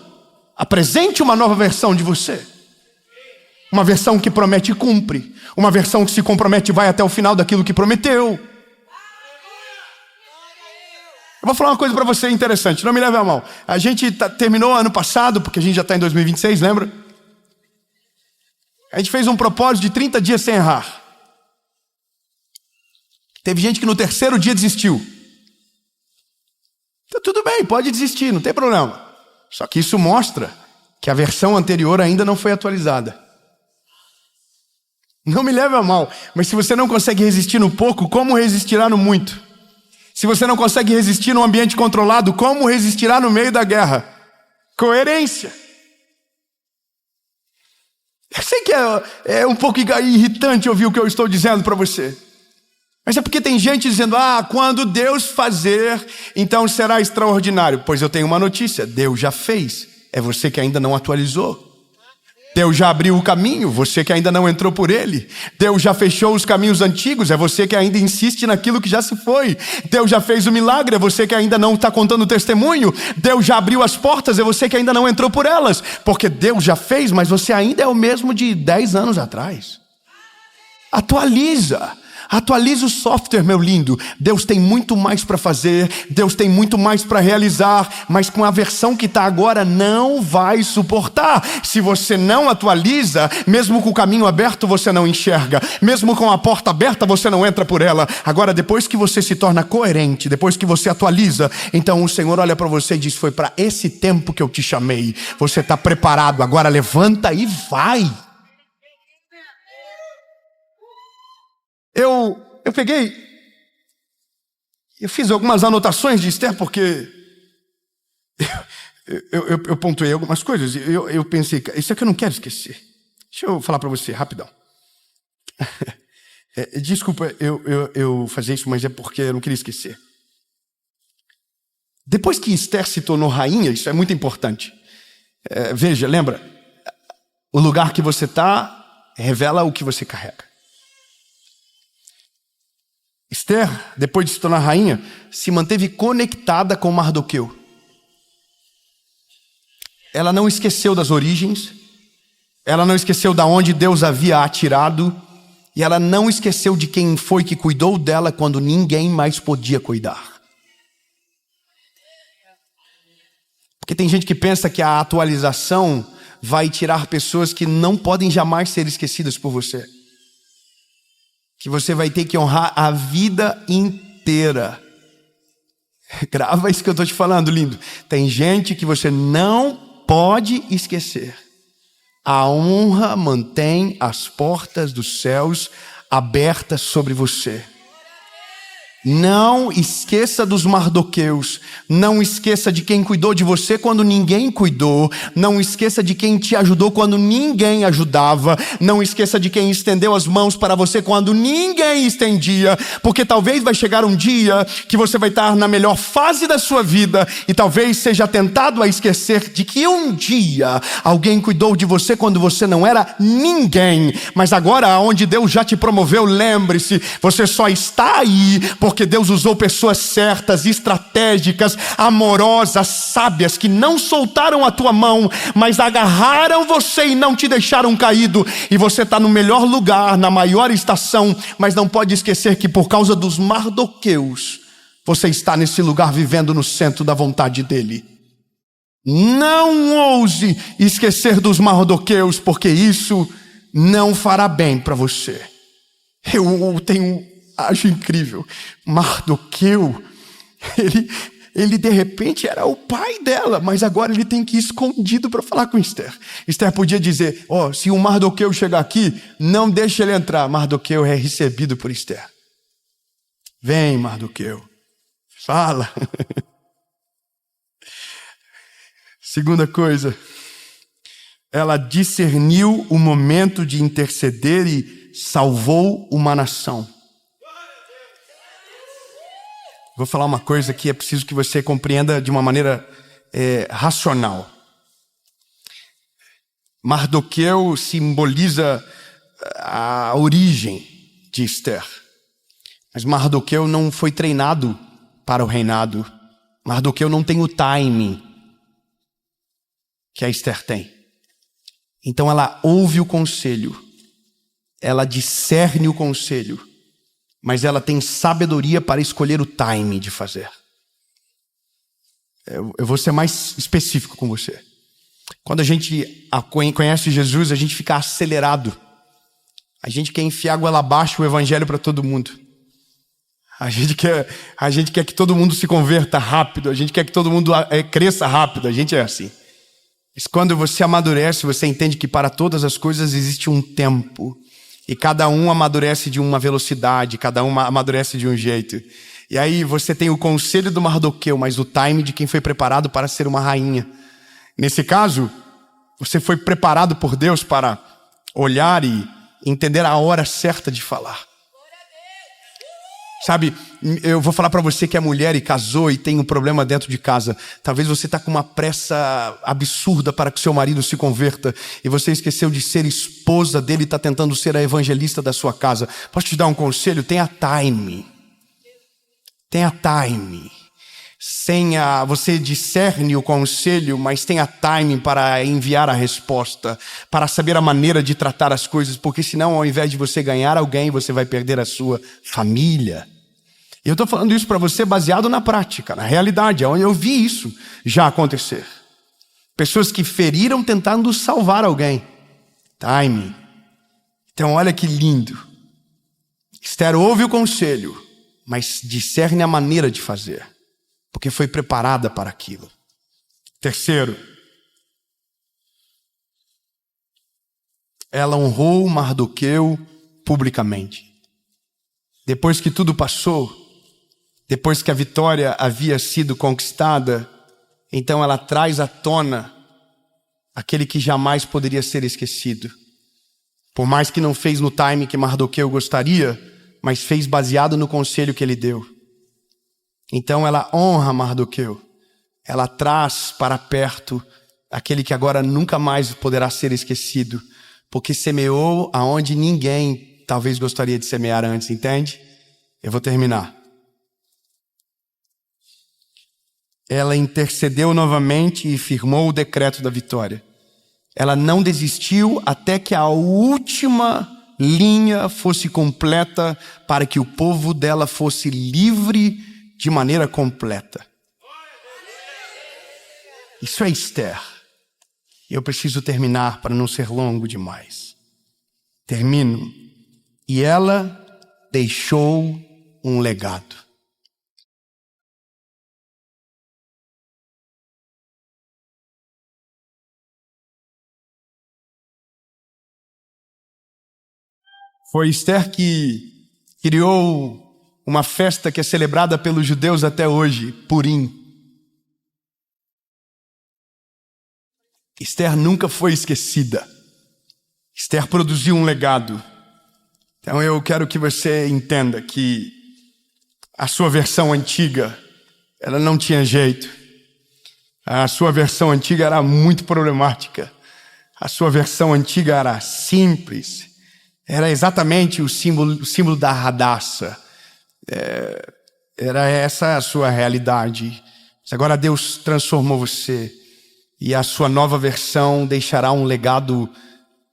apresente uma nova versão de você. Uma versão que promete e cumpre. Uma versão que se compromete e vai até o final daquilo que prometeu. Eu vou falar uma coisa para você interessante, não me leve a mal. A gente terminou ano passado, porque a gente já está em 2026, lembra? A gente fez um propósito de 30 dias sem errar. Teve gente que no terceiro dia desistiu. Então tudo bem, pode desistir, não tem problema. Só que isso mostra que a versão anterior ainda não foi atualizada. Não me leve a mal, mas se você não consegue resistir no pouco, como resistirá no muito? Se você não consegue resistir num ambiente controlado, como resistirá no meio da guerra? Coerência. Eu sei que é um pouco irritante ouvir o que eu estou dizendo para você. Mas é porque tem gente dizendo, quando Deus fazer, então será extraordinário. Pois eu tenho uma notícia, Deus já fez. É você que ainda não atualizou. Deus já abriu o caminho, você que ainda não entrou por ele. Deus já fechou os caminhos antigos, é você que ainda insiste naquilo que já se foi. Deus já fez o milagre, é você que ainda não está contando o testemunho. Deus já abriu as portas, é você que ainda não entrou por elas. Porque Deus já fez, mas você ainda é o mesmo de 10 anos atrás. Atualiza. Atualiza o software, meu lindo. Deus tem muito mais para fazer, Deus tem muito mais para realizar, mas com a versão que está agora não vai suportar. Se você não atualiza, mesmo com o caminho aberto você não enxerga, mesmo com a porta aberta você não entra por ela. Agora, depois que você se torna coerente, depois que você atualiza, então o Senhor olha para você e diz, foi para esse tempo que eu te chamei. Você está preparado, agora levanta e vai. Eu fiz algumas anotações de Esther, porque eu pontuei algumas coisas. Eu pensei, isso aqui eu não quero esquecer. Deixa eu falar para você, rapidão. Desculpa eu fazer isso, mas é porque eu não queria esquecer. Depois que Esther se tornou rainha, isso é muito importante. Veja, lembra? O lugar que você está revela o que você carrega. Esther, depois de se tornar rainha, se manteve conectada com Mardoqueu. Ela não esqueceu das origens, ela não esqueceu de onde Deus havia atirado, e ela não esqueceu de quem foi que cuidou dela quando ninguém mais podia cuidar. Porque tem gente que pensa que a atualização vai tirar pessoas que não podem jamais ser esquecidas por você. Que você vai ter que honrar a vida inteira. Grava isso que eu estou te falando, lindo. Tem gente que você não pode esquecer. A honra mantém as portas dos céus abertas sobre você. Não esqueça dos Mardoqueus. Não esqueça de quem cuidou de você quando ninguém cuidou. Não esqueça de quem te ajudou quando ninguém ajudava. Não esqueça de quem estendeu as mãos para você quando ninguém estendia. Porque talvez vai chegar um dia que você vai estar na melhor fase da sua vida e talvez seja tentado a esquecer de que um dia alguém cuidou de você quando você não era ninguém. Mas agora, onde Deus já te promoveu, lembre-se, você só está aí porque Deus usou pessoas certas, estratégicas, amorosas, sábias, que não soltaram a tua mão, mas agarraram você e não te deixaram caído. E você está no melhor lugar, na maior estação, mas não pode esquecer que por causa dos Mardoqueus, você está nesse lugar vivendo no centro da vontade dele. Não ouse esquecer dos Mardoqueus, porque isso não fará bem para você. Acho incrível. Mardoqueu, ele de repente era o pai dela, mas agora ele tem que ir escondido para falar com Esther. Esther podia dizer, se o Mardoqueu chegar aqui, não deixe ele entrar. Mardoqueu é recebido por Esther. Vem, Mardoqueu, fala. Segunda coisa, ela discerniu o momento de interceder e salvou uma nação. Vou falar uma coisa que é preciso que você compreenda de uma maneira racional. Mardoqueu simboliza a origem de Esther. Mas Mardoqueu não foi treinado para o reinado. Mardoqueu não tem o timing que a Esther tem. Então ela ouve o conselho, ela discerne o conselho, mas ela tem sabedoria para escolher o time de fazer. Eu vou ser mais específico com você. Quando a gente conhece Jesus, a gente fica acelerado. A gente quer enfiar goela abaixo o evangelho para todo mundo. A gente quer que todo mundo se converta rápido. A gente quer que todo mundo cresça rápido. A gente é assim. Mas quando você amadurece, você entende que para todas as coisas existe um tempo. E cada um amadurece de uma velocidade, cada um amadurece de um jeito. E aí você tem o conselho do Mardoqueu, mas o time de quem foi preparado para ser uma rainha. Nesse caso, você foi preparado por Deus para olhar e entender a hora certa de falar. Sabe, eu vou falar para você que é mulher e casou e tem um problema dentro de casa. Talvez você está com uma pressa absurda para que seu marido se converta e você esqueceu de ser esposa dele e está tentando ser a evangelista da sua casa. Posso te dar um conselho? Tenha time. Tenha time. Você discerne o conselho, mas tenha time para enviar a resposta, para saber a maneira de tratar as coisas, porque senão ao invés de você ganhar alguém, você vai perder a sua família. E eu estou falando isso para você baseado na prática, na realidade, onde eu vi isso já acontecer. Pessoas que feriram tentando salvar alguém. Time. Então olha que lindo. Esther ouve o conselho, mas discerne a maneira de fazer, porque foi preparada para aquilo. Terceiro, ela honrou Mardoqueu publicamente. Depois que tudo passou, depois que a vitória havia sido conquistada, então ela traz à tona aquele que jamais poderia ser esquecido. Por mais que não fez no time que Mardoqueu gostaria, mas fez baseado no conselho que ele deu. Então ela honra Mardoqueu. Ela traz para perto aquele que agora nunca mais poderá ser esquecido, porque semeou aonde ninguém talvez gostaria de semear antes, entende? Eu vou terminar. Ela intercedeu novamente e firmou o decreto da vitória. Ela não desistiu até que a última linha fosse completa para que o povo dela fosse livre de maneira completa. Isso é Esther. Eu preciso terminar para não ser longo demais. Termino. E ela deixou um legado. Foi Esther que criou uma festa que é celebrada pelos judeus até hoje, Purim. Esther nunca foi esquecida. Esther produziu um legado. Então eu quero que você entenda que a sua versão antiga, ela não tinha jeito. A sua versão antiga era muito problemática. A sua versão antiga era simples. Era exatamente o símbolo da Hadassah. Era essa a sua realidade. Mas agora Deus transformou você. E a sua nova versão deixará um legado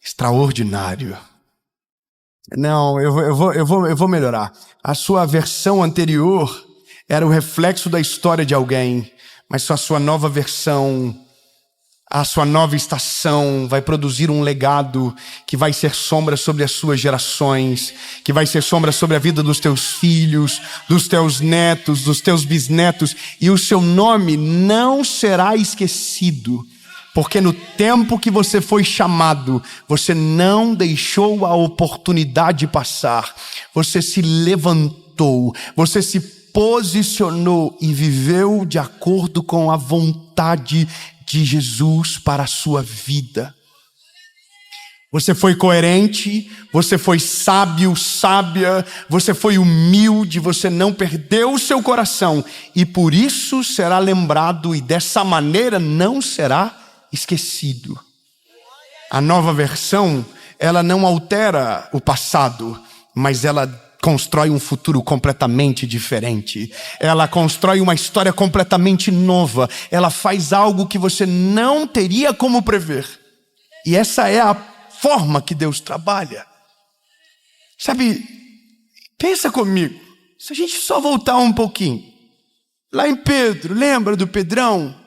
extraordinário. Não, eu vou melhorar. A sua versão anterior era o reflexo da história de alguém. Mas a sua nova versão, a sua nova estação vai produzir um legado que vai ser sombra sobre as suas gerações, que vai ser sombra sobre a vida dos teus filhos, dos teus netos, dos teus bisnetos, e o seu nome não será esquecido, porque no tempo que você foi chamado, você não deixou a oportunidade passar, você se levantou, você se posicionou e viveu de acordo com a vontade de Jesus para a sua vida. Você foi coerente, você foi sábio, sábia, você foi humilde, você não perdeu o seu coração e por isso será lembrado e dessa maneira não será esquecido. A nova versão, ela não altera o passado, mas ela constrói um futuro completamente diferente. Ela constrói uma história completamente nova. Ela faz algo que você não teria como prever. E essa é a forma que Deus trabalha. Sabe, pensa comigo. Se a gente só voltar um pouquinho. Lá em Pedro, lembra do Pedrão?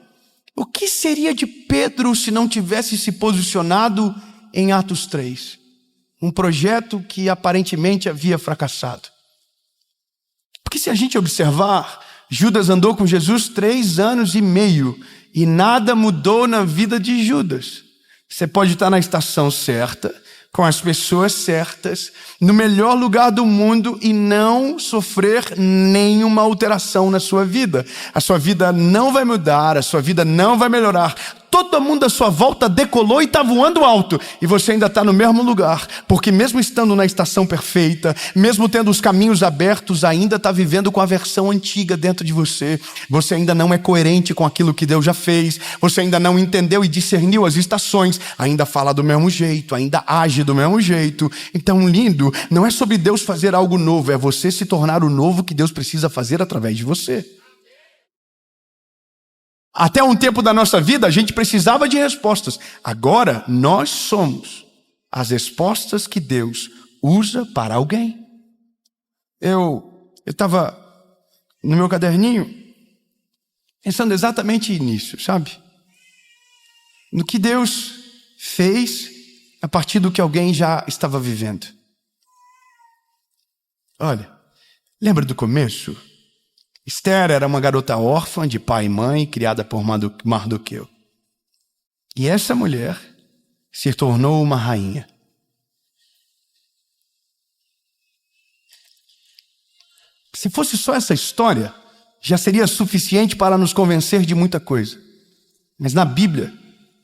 O que seria de Pedro se não tivesse se posicionado em Atos 3? Um projeto que aparentemente havia fracassado. Porque se a gente observar, Judas andou com Jesus 3 anos e meio e nada mudou na vida de Judas. Você pode estar na estação certa, com as pessoas certas, no melhor lugar do mundo e não sofrer nenhuma alteração na sua vida. A sua vida não vai mudar, a sua vida não vai melhorar. Todo mundo à sua volta decolou e está voando alto. E você ainda está no mesmo lugar. Porque mesmo estando na estação perfeita, mesmo tendo os caminhos abertos, ainda está vivendo com a versão antiga dentro de você. Você ainda não é coerente com aquilo que Deus já fez. Você ainda não entendeu e discerniu as estações. Ainda fala do mesmo jeito, ainda age do mesmo jeito. Então, lindo, não é sobre Deus fazer algo novo. É você se tornar o novo que Deus precisa fazer através de você. Até um tempo da nossa vida, a gente precisava de respostas. Agora, nós somos as respostas que Deus usa para alguém. Eu estava no meu caderninho, pensando exatamente nisso, sabe? No que Deus fez a partir do que alguém já estava vivendo. Olha, lembra do começo? Esther era uma garota órfã de pai e mãe, criada por Mardoqueu. E essa mulher se tornou uma rainha. Se fosse só essa história, já seria suficiente para nos convencer de muita coisa. Mas na Bíblia,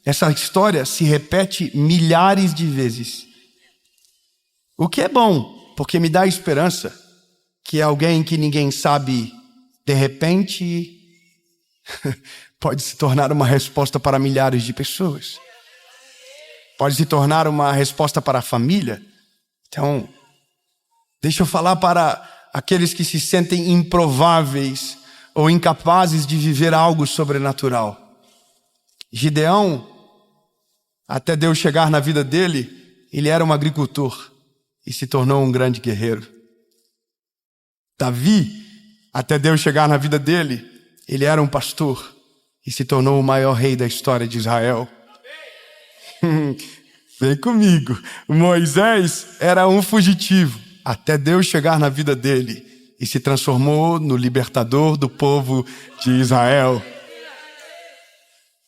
essa história se repete milhares de vezes. O que é bom, porque me dá esperança que alguém que ninguém sabe, de repente, pode se tornar uma resposta para milhares de pessoas. Pode se tornar uma resposta para a família. Então, deixa eu falar para aqueles que se sentem improváveis ou incapazes de viver algo sobrenatural. Gideão, até Deus chegar na vida dele, ele era um agricultor e se tornou um grande guerreiro. Davi, até Deus chegar na vida dele, ele era um pastor e se tornou o maior rei da história de Israel. Vem comigo. Moisés era um fugitivo, até Deus chegar na vida dele e se transformou no libertador do povo de Israel.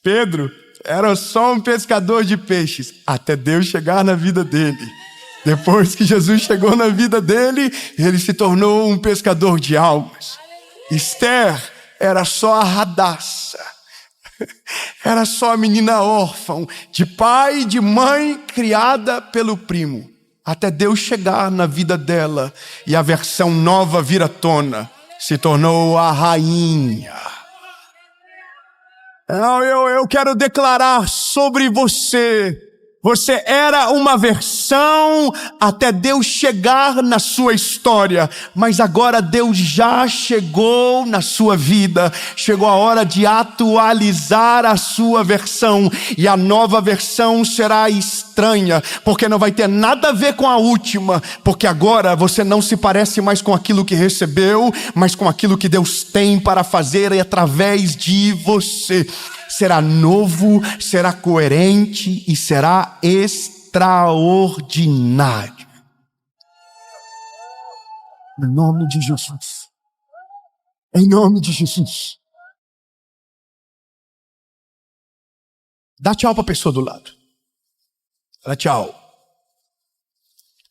Pedro era só um pescador de peixes, até Deus chegar na vida dele. Depois que Jesus chegou na vida dele, ele se tornou um pescador de almas. Esther era só a radaça. Era só a menina órfã, de pai e de mãe, criada pelo primo. Até Deus chegar na vida dela e a versão nova vir à tona, se tornou a rainha. Eu quero declarar sobre você. Você era uma versão até Deus chegar na sua história, mas agora Deus já chegou na sua vida. Chegou a hora de atualizar a sua versão, e a nova versão será estranha, porque não vai ter nada a ver com a última, porque agora você não se parece mais com aquilo que recebeu, mas com aquilo que Deus tem para fazer através de você. Será novo, será coerente e será extraordinário. Em nome de Jesus. Em nome de Jesus. Dá tchau para a pessoa do lado. Dá tchau.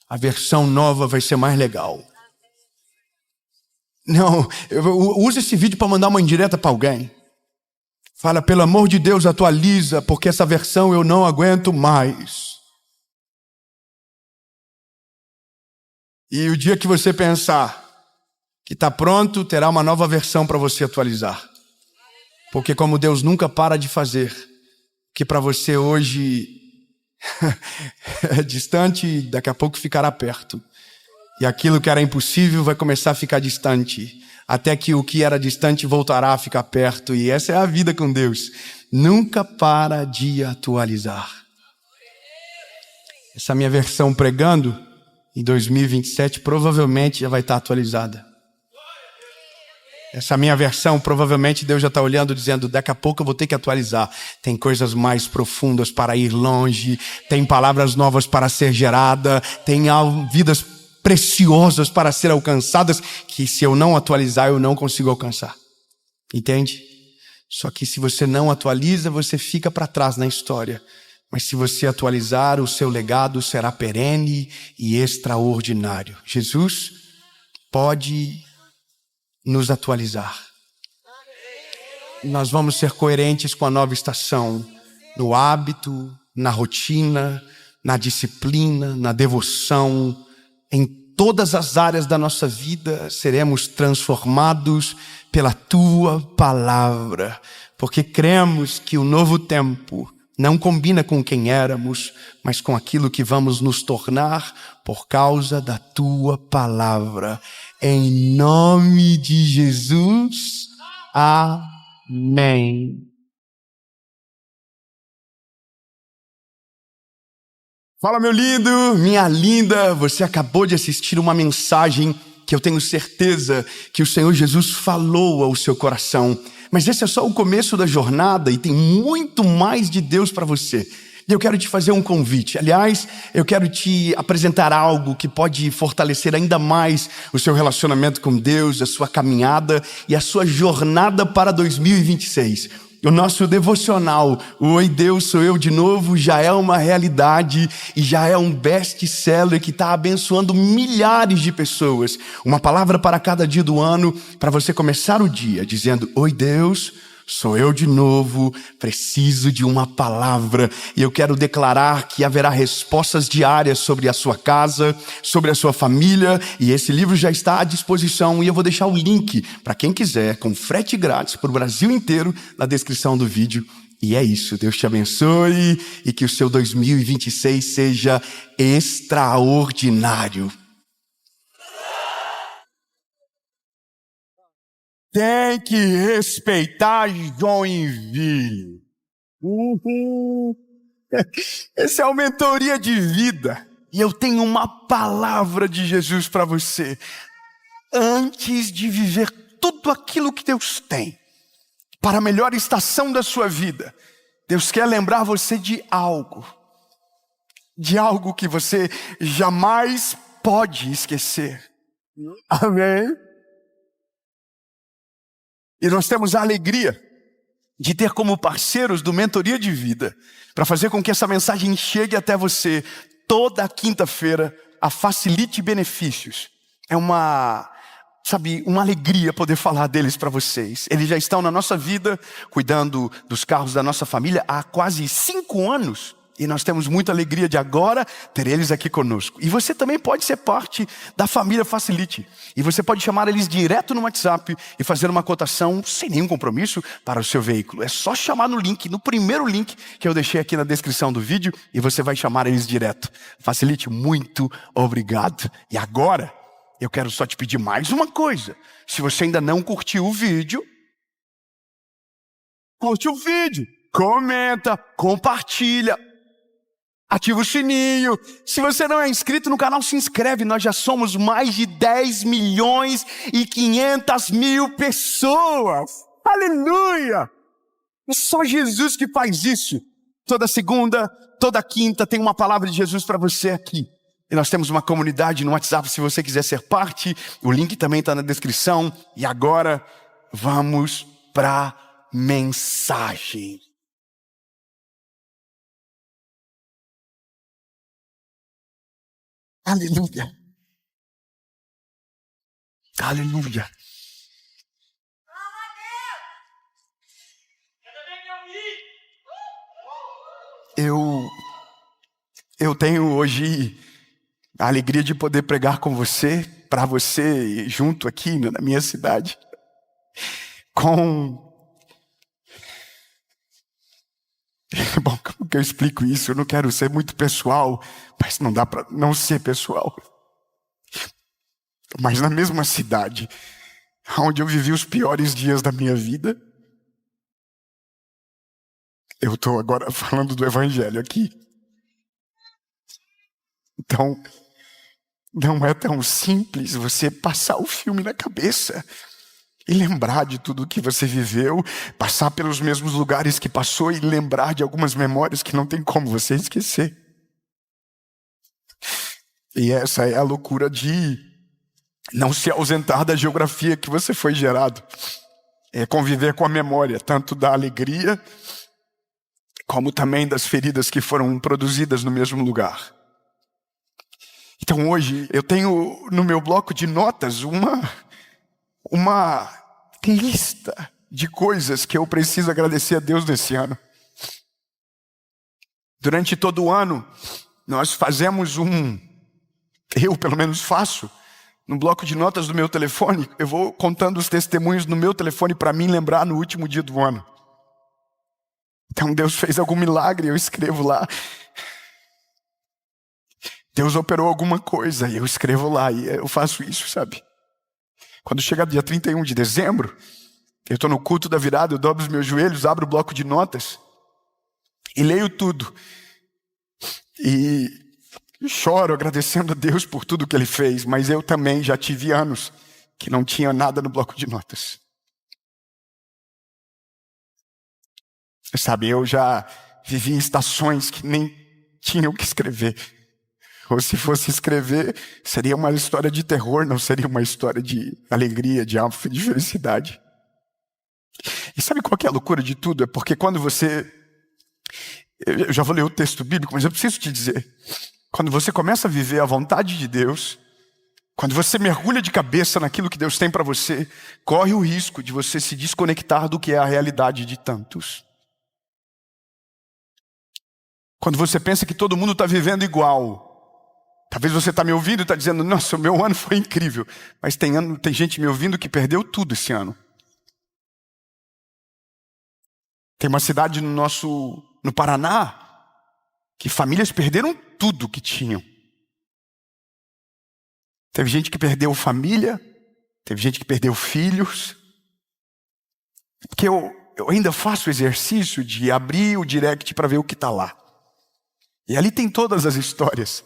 A versão nova vai ser mais legal. Não, usa esse vídeo para mandar uma indireta para alguém. Fala, pelo amor de Deus, atualiza, porque essa versão eu não aguento mais. E o dia que você pensar que está pronto, terá uma nova versão para você atualizar. Porque como Deus nunca para de fazer, que para você hoje é distante, daqui a pouco ficará perto. E aquilo que era impossível vai começar a ficar distante. Até que o que era distante voltará a ficar perto. E essa é a vida com Deus. Nunca para de atualizar. Essa minha versão pregando, em 2027, provavelmente já vai estar atualizada. Essa minha versão, provavelmente Deus já está olhando, dizendo, daqui a pouco eu vou ter que atualizar. Tem coisas mais profundas para ir longe. Tem palavras novas para ser gerada. Tem vidas preciosas para ser alcançadas, que se eu não atualizar, eu não consigo alcançar. Entende? Só que se você não atualiza, você fica para trás na história. Mas se você atualizar, o seu legado será perene e extraordinário. Jesus pode nos atualizar. Nós vamos ser coerentes com a nova estação, no hábito, na rotina, na disciplina, na devoção. Em todas as áreas da nossa vida seremos transformados pela Tua palavra, porque cremos que o novo tempo não combina com quem éramos, mas com aquilo que vamos nos tornar por causa da Tua palavra. Em nome de Jesus, amém. Fala, meu lindo, minha linda, você acabou de assistir uma mensagem que eu tenho certeza que o Senhor Jesus falou ao seu coração. Mas esse é só o começo da jornada e tem muito mais de Deus para você. E eu quero te fazer um convite. Aliás, eu quero te apresentar algo que pode fortalecer ainda mais o seu relacionamento com Deus, a sua caminhada e a sua jornada para 2026. O nosso devocional, o Oi Deus, sou eu de novo, já é uma realidade e já é um best-seller que está abençoando milhares de pessoas. Uma palavra para cada dia do ano, para você começar o dia dizendo, Oi Deus, Sou eu de novo, preciso de uma palavra e eu quero declarar que haverá respostas diárias sobre a sua casa, sobre a sua família, e esse livro já está à disposição e eu vou deixar o link para quem quiser, com frete grátis para o Brasil inteiro, na descrição do vídeo. E é isso, Deus te abençoe e que o seu 2026 seja extraordinário. Tem que respeitar Joinville. Esse é o Mentoria de Vida. E eu tenho uma palavra de Jesus para você. Antes de viver tudo aquilo que Deus tem, para a melhor estação da sua vida, Deus quer lembrar você de algo que você jamais pode esquecer. Amém? E nós temos a alegria de ter como parceiros do Mentoria de Vida, para fazer com que essa mensagem chegue até você toda quinta-feira, a Facilite Benefícios. É uma alegria poder falar deles para vocês. Eles já estão na nossa vida, cuidando dos carros da nossa família há quase 5 anos. E nós temos muita alegria de agora ter eles aqui conosco. E você também pode ser parte da família Facilite. E você pode chamar eles direto no WhatsApp e fazer uma cotação sem nenhum compromisso para o seu veículo. É só chamar no link, no primeiro link que eu deixei aqui na descrição do vídeo, e você vai chamar eles direto. Facilite, muito obrigado. E agora, eu quero só te pedir mais uma coisa. Se você ainda não curtiu o vídeo, curte o vídeo, comenta, compartilha, ativa o sininho. Se você não é inscrito no canal, se inscreve. Nós já somos mais de 10.500.000 pessoas. Aleluia! É só Jesus que faz isso. Toda segunda, toda quinta tem uma palavra de Jesus para você aqui. E nós temos uma comunidade no WhatsApp, se você quiser ser parte. O link também está na descrição. E agora, vamos para a mensagem. Aleluia. Aleluia. Eu tenho hoje a alegria de poder pregar com você, para você e junto aqui na minha cidade, Bom, como que eu explico isso? Eu não quero ser muito pessoal, mas não dá para não ser pessoal. Mas na mesma cidade, onde eu vivi os piores dias da minha vida, eu estou agora falando do Evangelho aqui. Então, não é tão simples você passar o filme na cabeça e lembrar de tudo que você viveu, passar pelos mesmos lugares que passou e lembrar de algumas memórias que não tem como você esquecer. E essa é a loucura de não se ausentar da geografia que você foi gerado. É conviver com a memória, tanto da alegria, como também das feridas que foram produzidas no mesmo lugar. Então hoje eu tenho no meu bloco de notas uma lista de coisas que eu preciso agradecer a Deus nesse ano. Durante todo o ano, nós fazemos eu pelo menos faço, no bloco de notas do meu telefone, eu vou contando os testemunhos no meu telefone para mim lembrar no último dia do ano. Então Deus fez algum milagre, eu escrevo lá. Deus operou alguma coisa e eu escrevo lá, e eu faço isso, sabe? Quando chega dia 31 de dezembro, eu estou no culto da virada, eu dobro os meus joelhos, abro o bloco de notas e leio tudo. E choro agradecendo a Deus por tudo que Ele fez, mas eu também já tive anos que não tinha nada no bloco de notas. Sabe, eu já vivi em estações que nem tinha o que escrever. Ou se fosse escrever, seria uma história de terror, não seria uma história de alegria, de felicidade. E sabe qual que é a loucura de tudo? É porque quando você... Eu já vou ler o texto bíblico, mas eu preciso te dizer. Quando você começa a viver a vontade de Deus, Quando você mergulha de cabeça naquilo que Deus tem para você, corre o risco de você se desconectar do que é a realidade de tantos. Quando você pensa que todo mundo está vivendo igual, talvez você está me ouvindo e está dizendo, nossa, o meu ano foi incrível. Mas tem gente me ouvindo que perdeu tudo esse ano. Tem uma cidade no Paraná, que famílias perderam tudo que tinham. Teve gente que perdeu família, teve gente que perdeu filhos. Porque eu ainda faço o exercício de abrir o direct para ver o que está lá. E ali tem todas as histórias.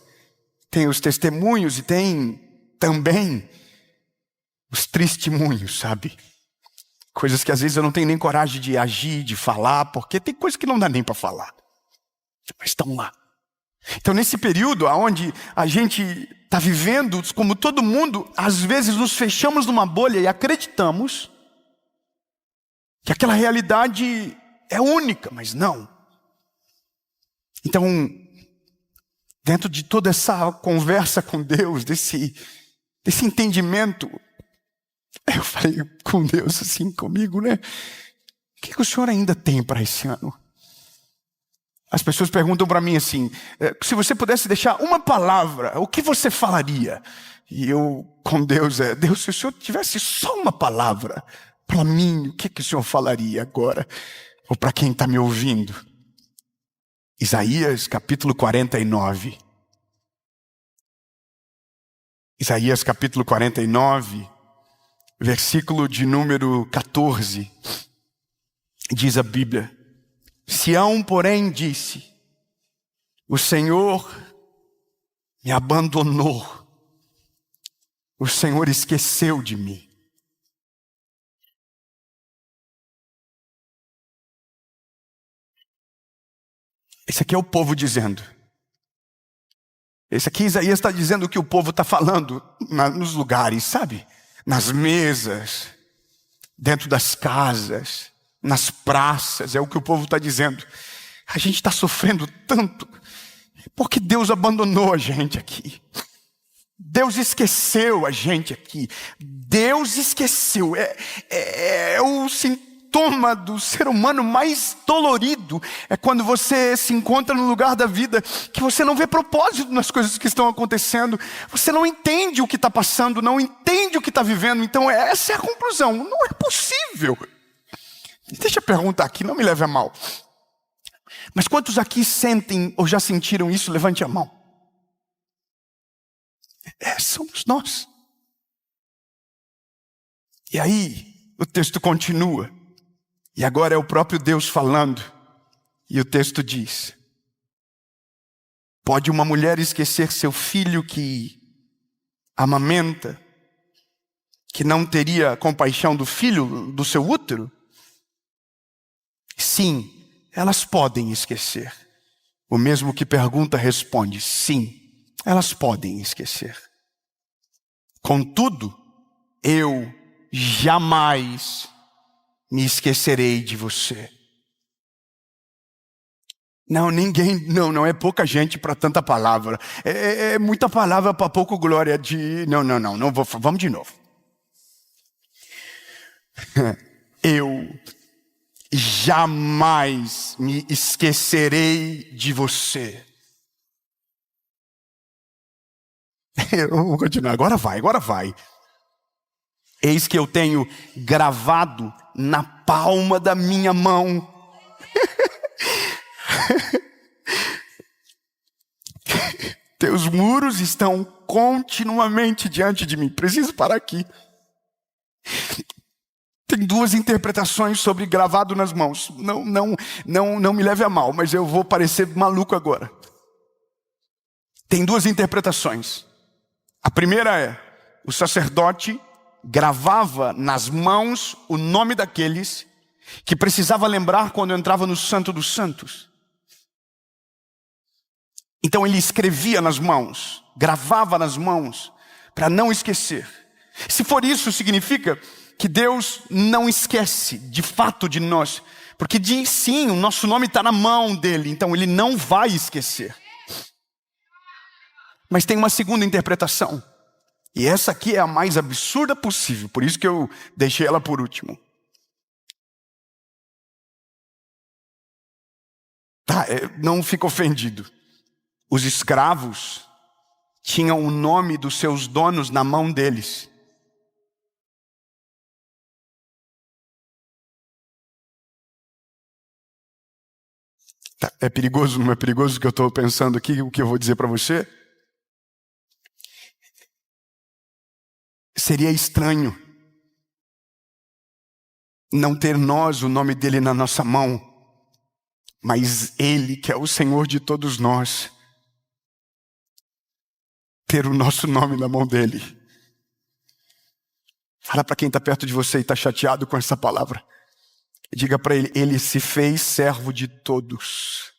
Tem os testemunhos e tem também os testemunhos, sabe? Coisas que às vezes eu não tenho nem coragem de agir, de falar, porque tem coisas que não dá nem para falar. Mas estão lá. Então nesse período onde a gente está vivendo, como todo mundo, às vezes nos fechamos numa bolha e acreditamos que aquela realidade é única, mas não. Então, dentro de toda essa conversa com Deus, desse entendimento, eu falei com Deus assim, comigo, né? O que o Senhor ainda tem para esse ano? As pessoas perguntam para mim assim, se você pudesse deixar uma palavra, o que você falaria? E eu, com Deus, Deus, se o Senhor tivesse só uma palavra para mim, o que o Senhor falaria agora? Ou para quem está me ouvindo? Isaías capítulo 49. Isaías capítulo 49, versículo de número 14, diz a Bíblia: Sião, porém, disse, o Senhor me abandonou, o Senhor esqueceu de mim. Esse aqui é o povo dizendo. Esse aqui, Isaías está dizendo o que o povo está falando nos lugares, sabe? Nas mesas, dentro das casas, nas praças, é o que o povo está dizendo. A gente está sofrendo tanto, porque Deus abandonou a gente aqui. Deus esqueceu a gente aqui. Deus esqueceu. É o sintoma do ser humano mais dolorido. É quando você se encontra no lugar da vida que você não vê propósito nas coisas que estão acontecendo. Você não entende o que está passando, não entende o que está vivendo. Então essa é a conclusão. Não é possível. Deixa eu perguntar aqui, não me leve a mal. Mas quantos aqui sentem ou já sentiram isso? Levante a mão. Somos nós. E aí, o texto continua. E agora é o próprio Deus falando. E o texto diz: pode uma mulher esquecer seu filho que amamenta, que não teria compaixão do filho do seu útero? Sim, elas podem esquecer. O mesmo que pergunta responde: sim, elas podem esquecer. Contudo, eu jamais me esquecerei de você. Não, não é pouca gente para tanta palavra. É muita palavra para pouco glória de... Não vou, vamos de novo. Eu jamais me esquecerei de você. Eu vou continuar, agora vai. Eis que eu tenho gravado na palma da minha mão. Teus muros estão continuamente diante de mim. Preciso parar aqui. Tem duas interpretações sobre gravado nas mãos. Não me leve a mal, mas eu vou parecer maluco agora. Tem duas interpretações. A primeira é: o sacerdote gravava nas mãos o nome daqueles que precisava lembrar quando entrava no Santo dos Santos. Então ele escrevia nas mãos, gravava nas mãos, para não esquecer. Se for isso, significa que Deus não esquece de fato de nós, porque diz sim, o nosso nome está na mão dele, então ele não vai esquecer. Mas tem uma segunda interpretação, E essa aqui é a mais absurda possível, por isso que eu deixei ela por último. Tá, não fica ofendido. Os escravos tinham o nome dos seus donos na mão deles. Tá, é perigoso, não é perigoso o que eu estou pensando aqui, o que eu vou dizer para você? Seria estranho não ter nós o nome dele na nossa mão, mas ele, que é o Senhor de todos nós, ter o nosso nome na mão dele. Fala para quem está perto de você e está chateado com essa palavra. Diga para ele, ele se fez servo de todos.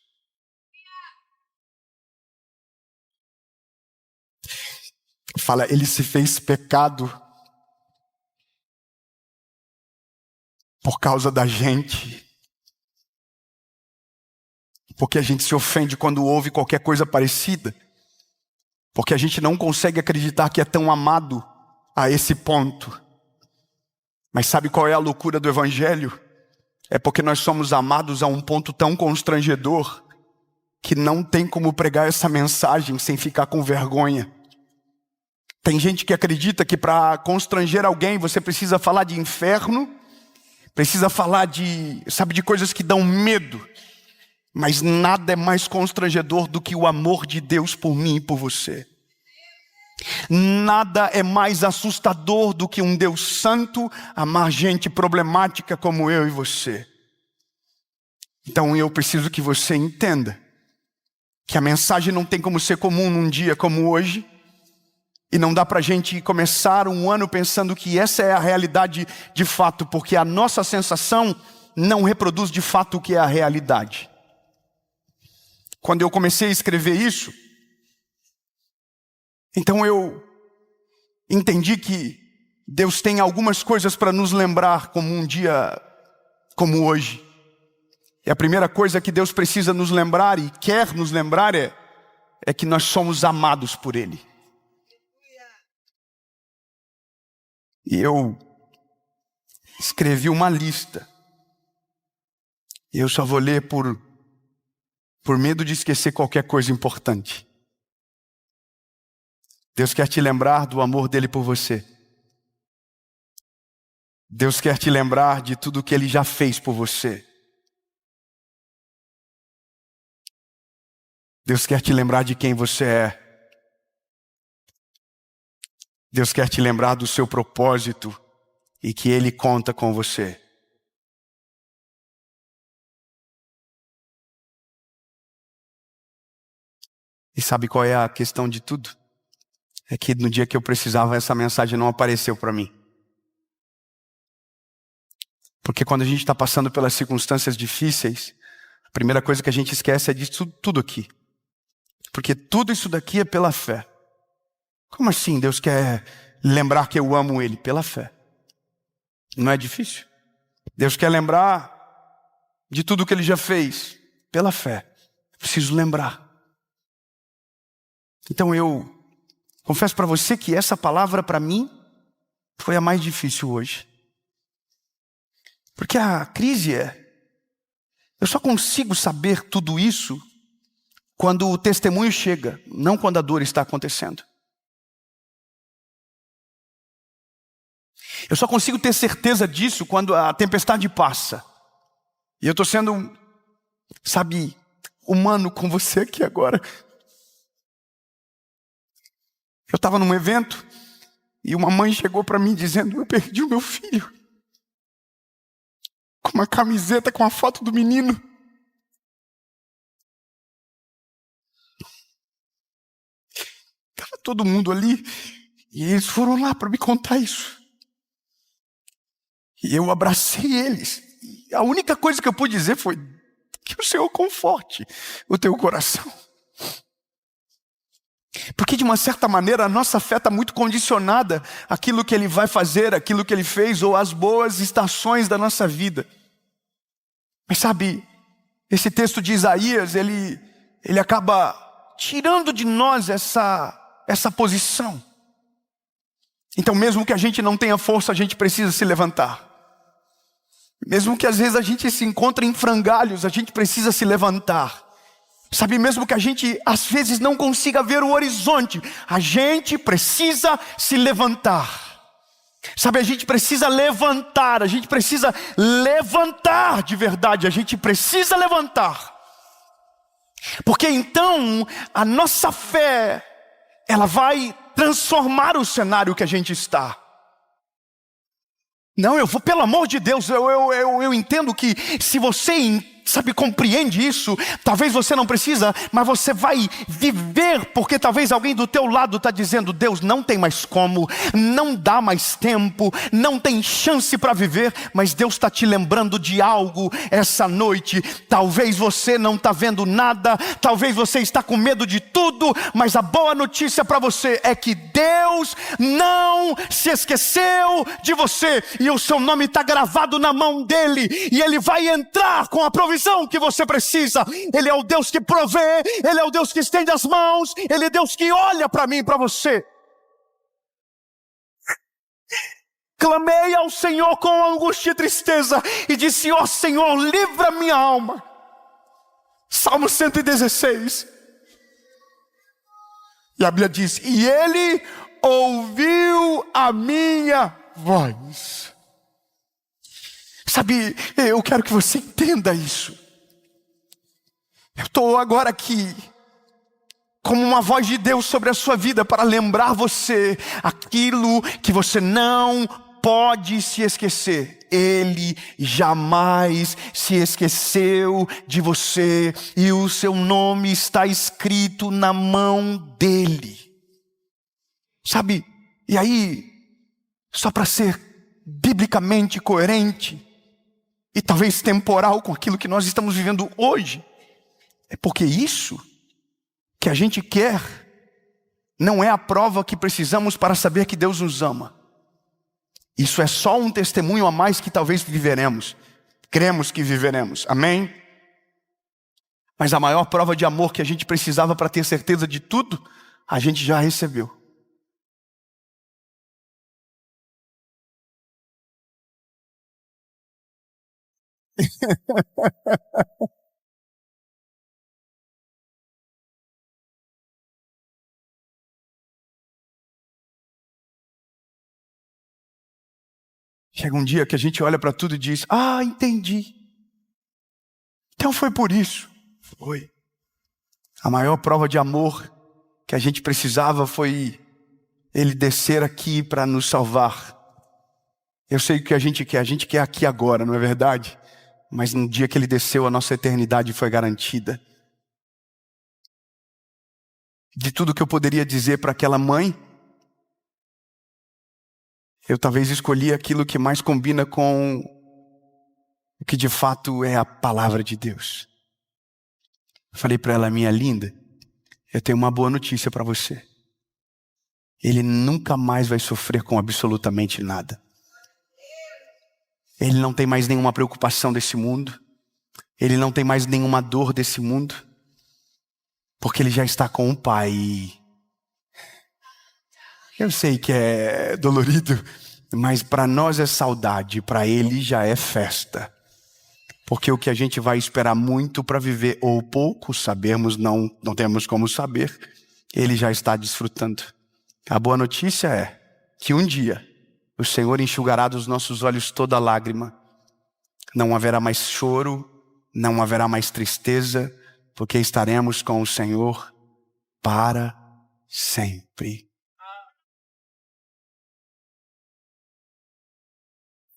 Fala, ele se fez pecado por causa da gente. Porque a gente se ofende quando ouve qualquer coisa parecida. Porque a gente não consegue acreditar que é tão amado a esse ponto. Mas sabe qual é a loucura do evangelho? É porque nós somos amados a um ponto tão constrangedor que não tem como pregar essa mensagem sem ficar com vergonha. Tem gente que acredita que para constranger alguém você precisa falar de inferno, precisa falar de coisas que dão medo. Mas nada é mais constrangedor do que o amor de Deus por mim e por você. Nada é mais assustador do que um Deus santo amar gente problemática como eu e você. Então eu preciso que você entenda que a mensagem não tem como ser comum num dia como hoje. E não dá para a gente começar um ano pensando que essa é a realidade de fato, porque a nossa sensação não reproduz de fato o que é a realidade. Quando eu comecei a escrever isso, então eu entendi que Deus tem algumas coisas para nos lembrar como um dia como hoje. E a primeira coisa que Deus precisa nos lembrar e quer nos lembrar é que nós somos amados por Ele. E eu escrevi uma lista. E eu só vou ler por medo de esquecer qualquer coisa importante. Deus quer te lembrar do amor dele por você. Deus quer te lembrar de tudo que ele já fez por você. Deus quer te lembrar de quem você é. Deus quer te lembrar do seu propósito e que ele conta com você. E sabe qual é a questão de tudo? É que no dia que eu precisava, essa mensagem não apareceu para mim. Porque quando a gente está passando pelas circunstâncias difíceis, a primeira coisa que a gente esquece é disso tudo aqui. Porque tudo isso daqui é pela fé. Como assim Deus quer lembrar que eu amo Ele? Pela fé. Não é difícil? Deus quer lembrar de tudo que Ele já fez? Pela fé. Preciso lembrar. Então eu confesso para você que essa palavra para mim foi a mais difícil hoje. Porque a crise eu só consigo saber tudo isso quando o testemunho chega, não quando a dor está acontecendo. Eu só consigo ter certeza disso quando a tempestade passa. E eu estou sendo, humano com você aqui agora. Eu estava num evento e uma mãe chegou para mim dizendo: eu perdi o meu filho. Com uma camiseta com a foto do menino. Estava todo mundo ali e eles foram lá para me contar isso. E eu abracei eles. E a única coisa que eu pude dizer foi: que o Senhor conforte o teu coração. Porque de uma certa maneira a nossa fé está muito condicionada àquilo que Ele vai fazer, àquilo que Ele fez, ou às boas estações da nossa vida. Mas esse texto de Isaías, ele acaba tirando de nós essa posição. Então mesmo que a gente não tenha força, a gente precisa se levantar. Mesmo que às vezes a gente se encontre em frangalhos, a gente precisa se levantar. Sabe, mesmo que a gente às vezes não consiga ver o horizonte, a gente precisa se levantar. Sabe, a gente precisa levantar, de verdade, a gente precisa levantar. Porque então a nossa fé, ela vai transformar o cenário que a gente está. Não, pelo amor de Deus, eu entendo que se você, compreende isso, talvez você não precisa, mas você vai viver, porque talvez alguém do teu lado está dizendo: Deus, não tem mais como, não dá mais tempo, não tem chance para viver, mas Deus está te lembrando de algo essa noite. Talvez você não está vendo nada, talvez você está com medo de tudo, mas a boa notícia para você é que Deus não se esqueceu de você, e o seu nome está gravado na mão dele, e ele vai entrar com a provisão que você precisa. Ele é o Deus que provê, Ele é o Deus que estende as mãos, Ele é Deus que olha para mim e para você. Clamei ao Senhor com angústia e tristeza, e disse: ó Senhor, livra minha alma. Salmo 116. E a Bíblia diz: e Ele ouviu a minha voz. Sabe, eu quero que você entenda isso. Eu estou agora aqui como uma voz de Deus sobre a sua vida para lembrar você aquilo que você não pode se esquecer. Ele jamais se esqueceu de você, e o seu nome está escrito na mão dele. Sabe, e aí, só para ser biblicamente coerente e talvez temporal com aquilo que nós estamos vivendo hoje, é porque isso que a gente quer não é a prova que precisamos para saber que Deus nos ama. Isso é só um testemunho a mais que talvez viveremos, cremos que viveremos, amém? Mas a maior prova de amor que a gente precisava para ter certeza de tudo, a gente já recebeu. Chega um dia que a gente olha para tudo e diz: ah, entendi. Então foi por isso. Foi. A maior prova de amor que a gente precisava foi Ele descer aqui para nos salvar. Eu sei o que a gente quer aqui agora, não é verdade? Mas no dia que Ele desceu, a nossa eternidade foi garantida. De tudo que eu poderia dizer para aquela mãe, eu talvez escolhi aquilo que mais combina com o que de fato é a palavra de Deus. Falei para ela: minha linda, eu tenho uma boa notícia para você. Ele nunca mais vai sofrer com absolutamente nada. Ele não tem mais nenhuma preocupação desse mundo. Ele não tem mais nenhuma dor desse mundo. Porque ele já está com o Pai. Eu sei que é dolorido, mas para nós é saudade, para ele já é festa. Porque o que a gente vai esperar muito para viver, ou pouco, sabermos, não temos como saber, ele já está desfrutando. A boa notícia é que um dia o Senhor enxugará dos nossos olhos toda lágrima. Não haverá mais choro, não haverá mais tristeza, porque estaremos com o Senhor para sempre.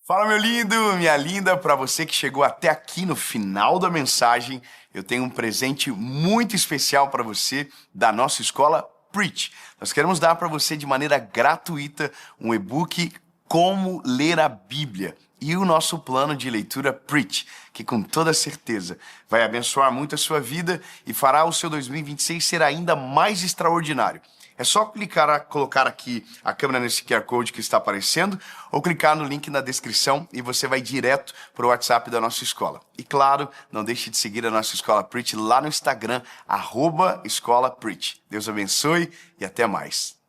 Fala, meu lindo, minha linda, para você que chegou até aqui no final da mensagem, eu tenho um presente muito especial para você da nossa escola Preach. Nós queremos dar para você de maneira gratuita um e-book Como Ler a Bíblia e o nosso plano de leitura Preach, que com toda certeza vai abençoar muito a sua vida e fará o seu 2026 ser ainda mais extraordinário. É só colocar aqui a câmera nesse QR Code que está aparecendo, ou clicar no link na descrição e você vai direto para o WhatsApp da nossa escola. E claro, não deixe de seguir a nossa Escola Preach lá no Instagram, @Escola Preach. Deus abençoe e até mais.